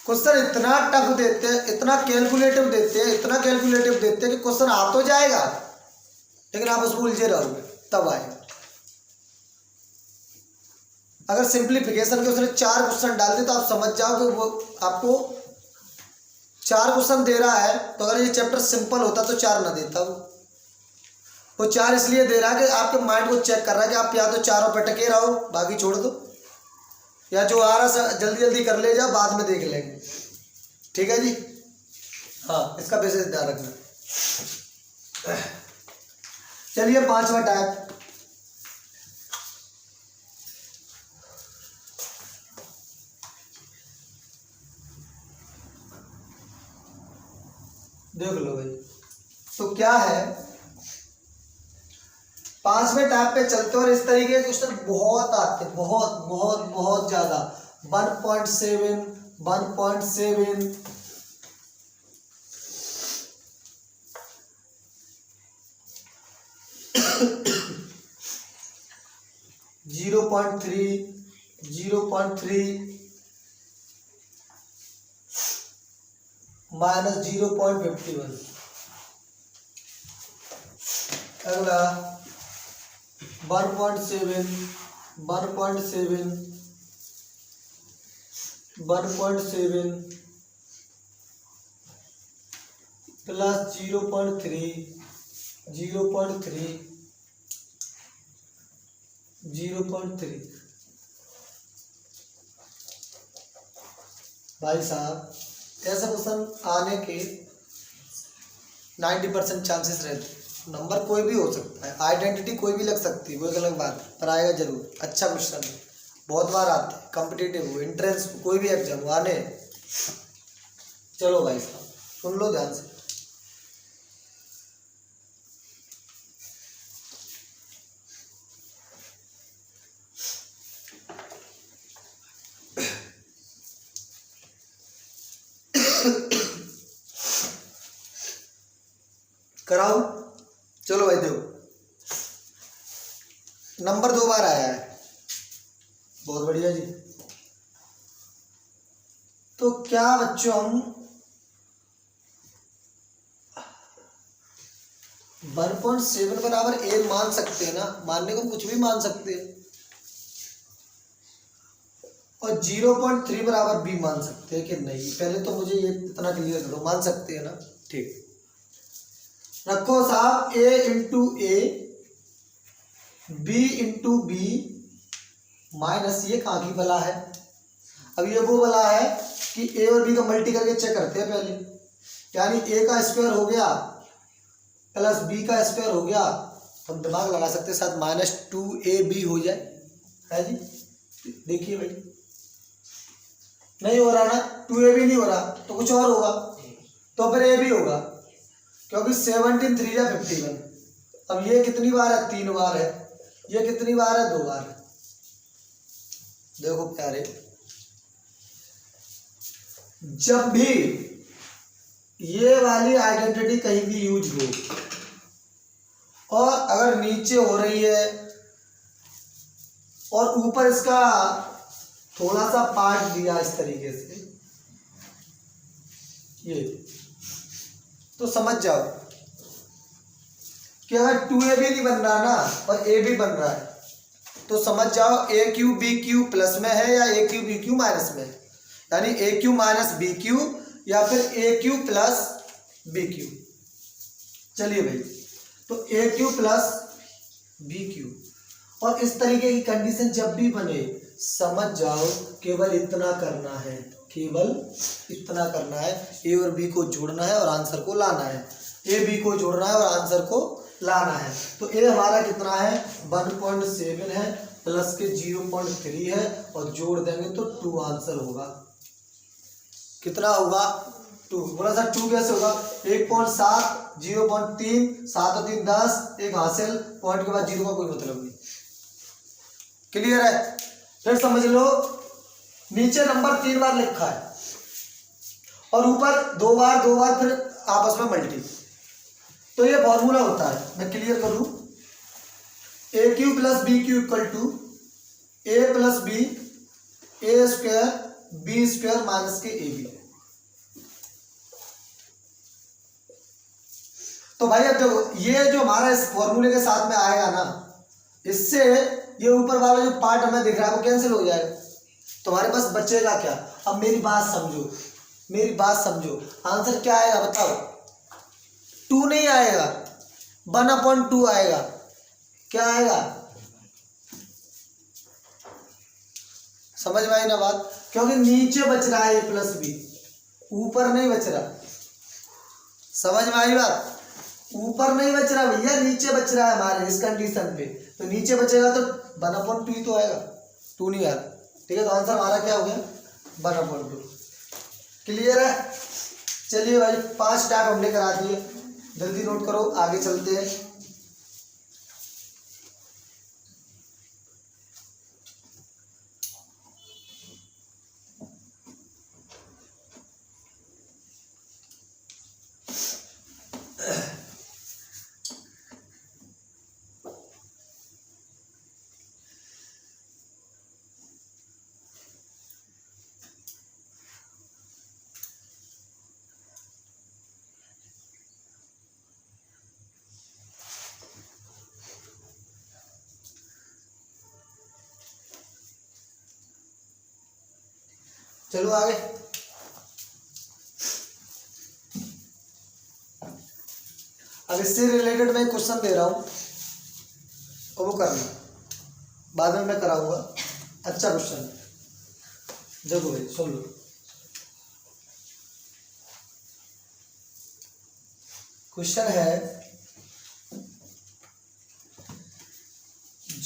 Speaker 1: क्वेश्चन इतना टफ देते हैं, इतना कैलकुलेटिव देते हैं, इतना कैलकुलेटिव देते हैं कि क्वेश्चन आ तो जाएगा लेकिन आप उसमें उलझे रहोगे तब आएगा। अगर सिंप्लीफिकेशन के उसने 4 क्वेश्चन डाल दिए तो आप समझ जाओ कि वो आपको 4 क्वेश्चन दे रहा है, तो अगर ये चैप्टर सिंपल होता तो 4 ना देता वो 4 इसलिए दे रहा है कि आपके माइंड को चेक कर रहा है कि आप या तो चारों पे टके रहो बाकी छोड़ दो, या जो आ रहा जल्दी जल्दी कर ले जाओ, बाद में देख लेंगे। ठीक है जी? हाँ, इसका विशेष ध्यान रखना। चलिए 5वां टाइप, देख लो भाई। तो क्या है, 5वें टाइप पे चलते, और इस तरीके के क्वेश्चन बहुत आते हैं, बहुत बहुत बहुत ज्यादा। 1.7 1.7 0.3 0.3 -0.51। अगला 1.7 1.7 1.7 प्लस 0.3 0.3 0.3। भाई साहब ऐसा क्वेश्चन आने के 90% चांसेस रहते। नंबर कोई भी हो सकता है, आइडेंटिटी कोई भी लग सकती है, वो एक अलग बात, पर आएगा जरूर। अच्छा क्वेश्चन है, बहुत बार आते हैं, कॉम्पिटिटिव हो, एंट्रेंस कोई भी एग्जाम हो आने। चलो भाई साहब सुन लो ध्यान से। कराओ, चलो भाई देखो, नंबर 2 बार आया है, बहुत बढ़िया जी। तो क्या बच्चों हम 1.7 बराबर ए मान सकते हैं ना? मानने को हम कुछ भी मान सकते हैं। और 0.3 बराबर बी मान सकते हैं कि नहीं? पहले तो मुझे ये इतना क्लियर करो, मान सकते हैं ना? ठीक, रखो साहब a into a, b into b minus, ये कहाँ की बला है? अब ये वो बला है कि ए और बी का मल्टी करके चेक करते हैं पहले, यानी ए का स्क्वायर हो गया प्लस बी का स्क्वायर हो गया, तो हम दिमाग लगा सकते हैं साथ -2ab हो जाए, है जी? देखिए भाई, नहीं हो रहा ना, 2ab नहीं हो रहा तो कुछ और होगा, तो फिर a भी होगा, क्योंकि 17 3 या 51। अब ये कितनी बार है? 3 बार है। ये कितनी बार है? 2 बार है। देखो प्यारे, जब भी ये वाली आइडेंटिटी कहीं भी यूज हो और अगर नीचे हो रही है और ऊपर इसका थोड़ा सा पार्ट दिया इस तरीके से, ये तो समझ जाओ कि अगर 2ab नहीं बन रहा ना और a भी बन रहा है, तो समझ जाओ a cube b cube plus में है या a cube b cube minus में है, यानी a cube minus b cube या फिर a cube plus B cube. चलिए भाई, तो a cube plus B cube, और इस तरीके की कंडीशन जब भी बने, समझ जाओ केवल इतना करना है, केवल इतना करना है, ए और बी को जोड़ना है और आंसर को लाना है, ए बी को जोड़ना है और आंसर को लाना है। तो ए हमारा कितना है? 1.7 है, प्लस के 0.3 है और जोड़ देंगे तो 2 आंसर होगा। कितना होगा? 2। बोला सर 2 कैसे होगा? 1.7, 0.3, 7 और 3 10, एक हासिल, पॉइंट के बाद 0 का कोई मतलब नहीं। क्लियर है? फिर समझ लो, नीचे नंबर 3 बार लिखा है और ऊपर 2 बार फिर आपस में मल्टी, तो ये फॉर्मूला होता है, मैं क्लियर कर लूं, A Q plus B Q equal to A plus B A square B square minus K A B. तो भाई अब देखो, ये जो हमारा इस फॉर्मूले के साथ में आएगा ना, इससे ये ऊपर वाला जो पार्ट हमें दिख रहा है वो कैंसिल हो जाएगा, तुम्हारे पास बचेगा क्या? अब मेरी बात समझो, मेरी बात समझो, आंसर क्या आएगा बताओ? 2 नहीं आएगा, 1/2 आएगा। क्या आएगा? समझ में आई ना बात? क्योंकि नीचे बच रहा है a प्लस बी, ऊपर नहीं बच रहा। समझ में आई बात? ऊपर नहीं बच रहा भैया, नीचे बच रहा है हमारे इस कंडीशन पे, तो नीचे बचेगा तो 1/2 ही तो आएगा, 2 नहीं आ रहा। ठीक है, तो आंसर हमारा क्या हो गया? 1/2। क्लियर है? चलिए भाई, 5 स्टेप हमने करा दिए, जल्दी नोट करो, आगे चलते हैं। चलो आगे। अब इससे रिलेटेड मैं क्वेश्चन दे रहा हूं और वो करना, बाद में मैं कराऊंगा। अच्छा क्वेश्चन है, देखो भाई सुन लो। क्वेश्चन है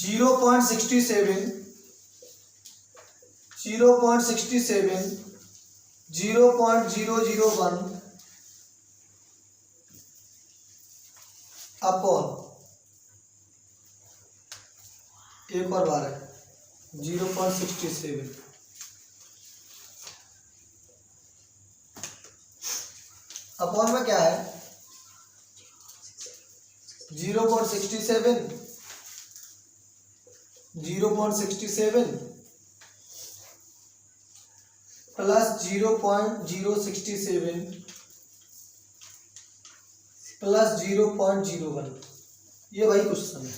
Speaker 1: 0.67 0.001 अपॉन, एक और बार है 0.67 अपॉन में क्या है? 0.67 0.67 प्लस 0.067 प्लस 0.01, ये वही क्वेश्चन है।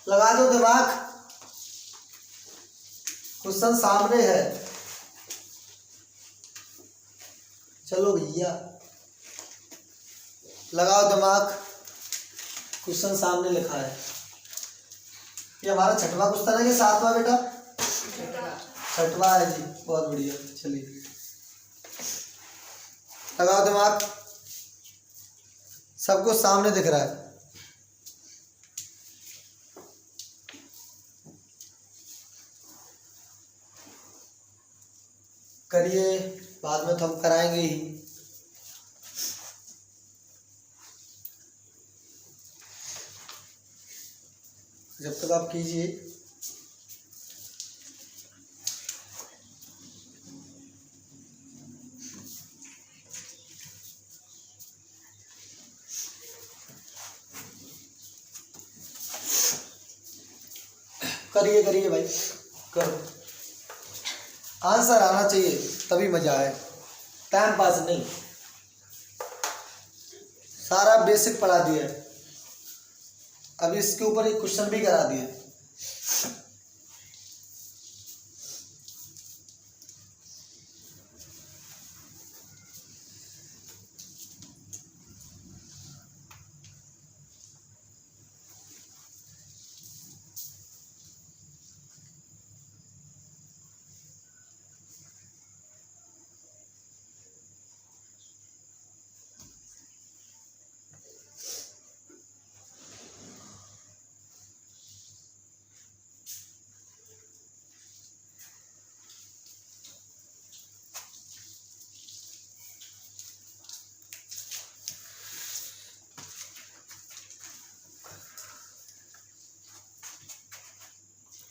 Speaker 1: लगा दो दिमाग, क्वेश्चन सामने है। चलो भैया लगाओ दिमाग, क्वेश्चन सामने लिखा है। ये हमारा छठवां क्वेश्चन है कि सातवां बेटा? छठवां है जी, बहुत बढ़िया। चलिए लगाओ दिमाग, सबको सामने दिख रहा है। करिए, बाद में तो हम कराएंगे ही। जब तक आप कीजिए। करिए करिए भाई, करो। आंसर आना चाहिए तभी मजा आए, टाइम पास नहीं। सारा बेसिक पढ़ा दिया है, अभी इसके ऊपर एक क्वेश्चन भी करा दिया।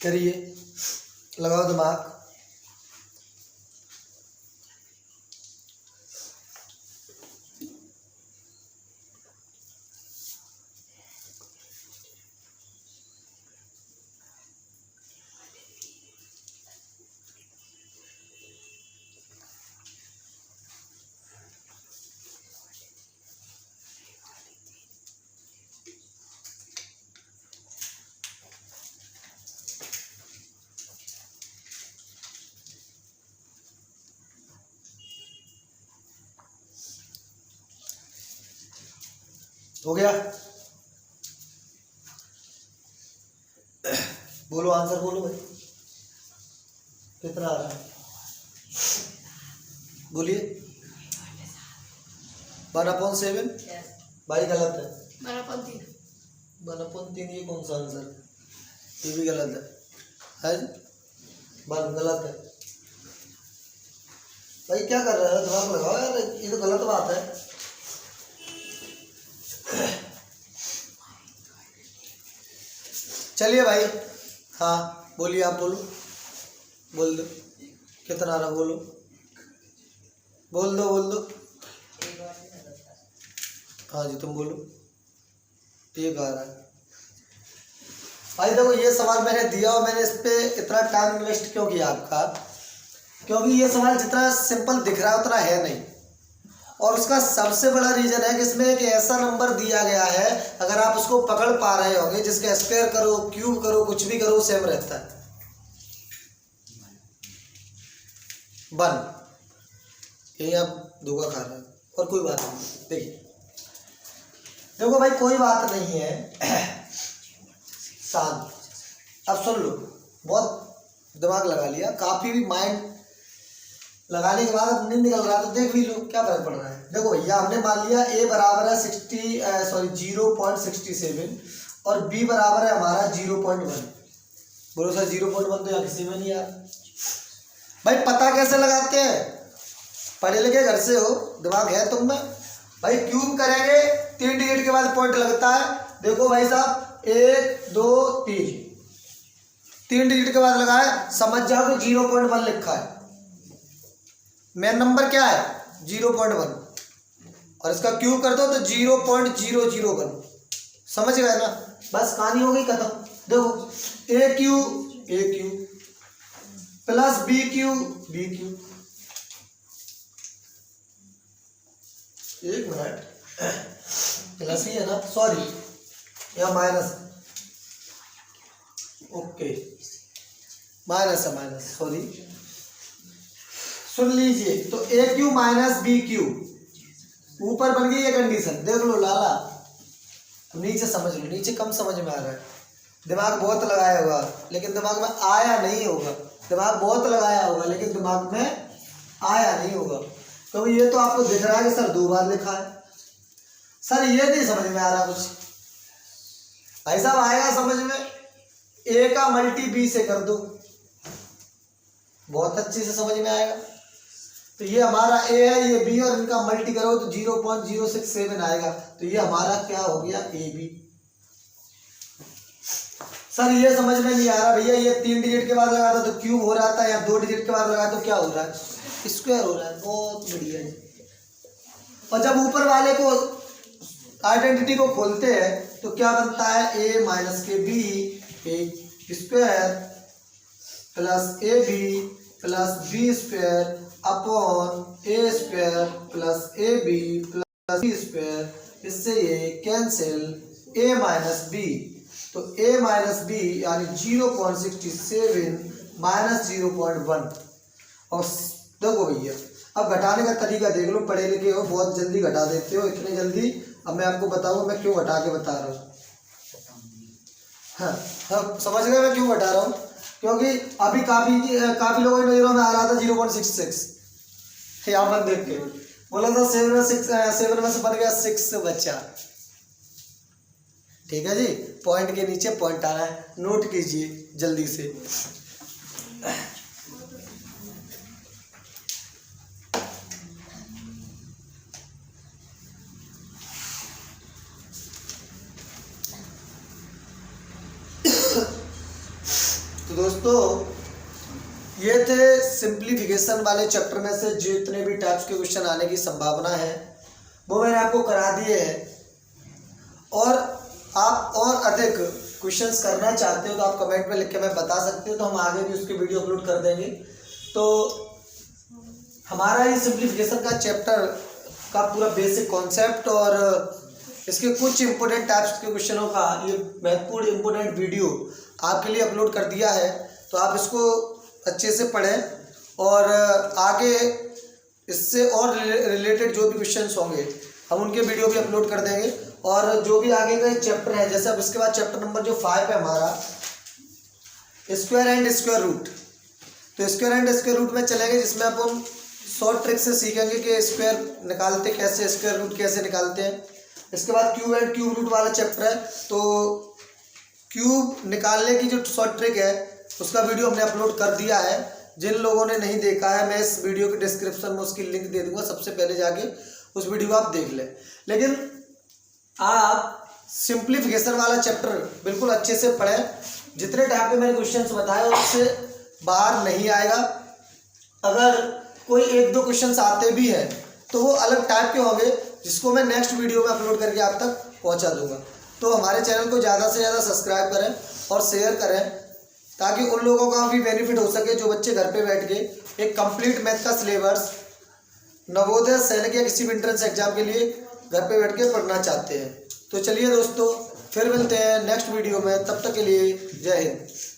Speaker 1: करिए, लगाओ दिमाग। हो गया? बोलो आंसर, बोलो भाई, कितना आ रहा है? बोलिए। 1/7 भाई गलत है। 1/3 ये कौन सा आंसर? ये भी गलत है जी? गलत है भाई, क्या कर रहे हो? दिमाग लगाओ यार, ये तो गलत बात है। चलिए भाई, हाँ बोलिए, आप बोलो, बोल दो कितना आ रहा, बोलो, बोल दो, बोल दो। हाँ जी तुम बोलो, एक आ रहा है भाई। देखो ये सवाल मैंने दिया और मैंने इस पे इतना टाइम इन्वेस्ट क्यों किया आपका, क्योंकि ये सवाल जितना सिंपल दिख रहा है उतना है नहीं। और उसका सबसे बड़ा रीजन है कि इसमें एक ऐसा नंबर दिया गया है, अगर आप उसको पकड़ पा रहे होंगे, जिसके स्क्वायर करो, क्यूब करो, कुछ भी करो, सेम रहता है। 1, यही आप धोखा खा रहे हैं और कोई बात नहीं। देखिए देखो भाई, कोई बात नहीं है, शांत। अब सुन लो, बहुत दिमाग लगा लिया, काफी भी माइंड लगाने के बाद अब नहीं निकल रहा तो देख भी लो, क्या फर्क पड़ रहा है। देखो भैया, हमने मान लिया a बराबर है 0.67 और b बराबर है हमारा 0.1। बोलो सर 0.1 तो यहाँ किसी में नहीं यार। भाई पता कैसे लगाते हैं? पढ़े लिखे घर से हो, दिमाग है तुम में। भाई क्यूब करेंगे, 3 डिजिट के बाद पॉइंट लगता है। देखो भाई साहब, 1 2 3 डिजिट के बाद लगाए, समझ जाओ कि 0.1 लिखा है। मेन नंबर क्या है? 0.1। और इसका क्यूब कर दो तो 0.001। समझ गए ना, बस कहानी हो गई खत्म। देखो ए क्यू प्लस बी क्यू, एक मिनट, प्लस ही है ना, सॉरी या माइनस, ओके माइनस है, माइनस सॉरी, सुन लीजिए। तो ए क्यू माइनस बी क्यू, ऊपर बन गई ये कंडीशन, देख लो लाला। नीचे समझ लो, नीचे कम समझ में आ रहा है, दिमाग बहुत लगाया होगा लेकिन दिमाग में आया नहीं होगा, दिमाग बहुत लगाया होगा लेकिन दिमाग में आया नहीं होगा। तो ये तो आपको दिख रहा है कि सर 2 बार लिखा है, सर ये नहीं समझ में आ रहा कुछ। भाई साहब आएगा समझ में, ए का मल्टी बी से कर दो, बहुत अच्छे से समझ में आएगा। तो ये हमारा ए है, ये बी, और इनका मल्टी करो तो 0.067 आएगा। तो ये हमारा क्या हो गया, ए बी। सर ये समझ में नहीं आ रहा भैया, ये 3 डिजिट के बाद लगा था तो क्यूब हो रहा था, या 2 डिजिट के बाद लगा तो क्या हो रहा है, स्क्वायर हो रहा है। बहुत बढ़िया जी। और जब ऊपर वाले को आइडेंटिटी को खोलते हैं तो क्या बनता है, ए माइनस के b A square plus a b plus b square upon a square plus a b plus b square. इससे ये कैंसिल, ए माइनस बी, तो a माइनस बी यानी 0.67 माइनस 0.1। और देखो भैया अब घटाने का तरीका देख लो, पढ़े लिखे हो बहुत जल्दी घटा देते हो, इतने जल्दी। अब मैं आपको बताऊँ मैं क्यों घटा के बता रहा हूँ। हाँ समझ गए मैं क्यों घटा रहा हूँ, क्योंकि अभी काफ़ी लोगों की नज़रों में आ रहा था 0.66, यहाँ पर देख के बोला था 7 में से बन गया 6 बच्चा। ठीक है जी, पॉइंट के नीचे पॉइंट आ रहा है, नोट कीजिए जल्दी से। तो दोस्तों ये थे सिंप्लीफिकेशन वाले चैप्टर में से जितने भी टाइप्स के क्वेश्चन आने की संभावना है वो मैंने आपको करा दिए हैं। और आप और अधिक क्वेश्चंस करना चाहते हो तो आप कमेंट में लिख के मैं बता सकते हो, तो हम आगे भी उसकी वीडियो अपलोड कर देंगे। तो हमारा ये सिंप्लीफिकेशन का चैप्टर का पूरा बेसिक कॉन्सेप्ट और इसके कुछ इंपॉर्टेंट टाइप्स के क्वेश्चनों का ये महत्वपूर्ण इंपॉर्टेंट वीडियो आपके लिए अपलोड कर दिया है। तो आप इसको अच्छे से पढ़ें और आगे इससे और रिलेटेड जो भी क्वेश्चंस होंगे हम उनके वीडियो भी अपलोड कर देंगे। और जो भी आगे का चैप्टर है, जैसे अब इसके बाद चैप्टर नंबर जो 5 है हमारा, स्क्वायर एंड स्क्वायर रूट। तो स्क्वायर एंड स्क्वायर रूट में चलेंगे, जिसमें अपन शॉर्ट ट्रिक से सीखेंगे कि स्क्वायर निकालते कैसे, स्क्वायर रूट कैसे निकालते हैं। इसके बाद क्यूब एंड क्यूब रूट वाला चैप्टर है, तो क्यूब निकालने की जो शॉर्ट ट्रिक है उसका वीडियो हमने अपलोड कर दिया है। जिन लोगों ने नहीं देखा है मैं इस वीडियो के डिस्क्रिप्शन में उसकी लिंक दे दूंगा, सबसे पहले जाके उस वीडियो को आप देख लें। लेकिन आप सिंप्लीफिकेशन वाला चैप्टर बिल्कुल अच्छे से पढ़ें, जितने टाइप के मैंने क्वेश्चंस बताए उससे बाहर नहीं आएगा। अगर कोई 1-2 क्वेश्चंस आते भी हैं तो वो अलग टाइप के होंगे, जिसको मैं नेक्स्ट वीडियो में अपलोड करके आप तक पहुंचा दूंगा। तो हमारे चैनल को ज़्यादा से ज़्यादा सब्सक्राइब करें और शेयर करें, ताकि उन लोगों का भी बेनिफिट हो सके जो बच्चे घर पे बैठ के एक कंप्लीट मैथ का सिलेबस नवोदय, सैनिक या किसी भी एंट्रेंस एग्जाम के लिए घर पे बैठ के पढ़ना चाहते हैं। तो चलिए दोस्तों, फिर मिलते हैं नेक्स्ट वीडियो में, तब तक के लिए जय हिंद।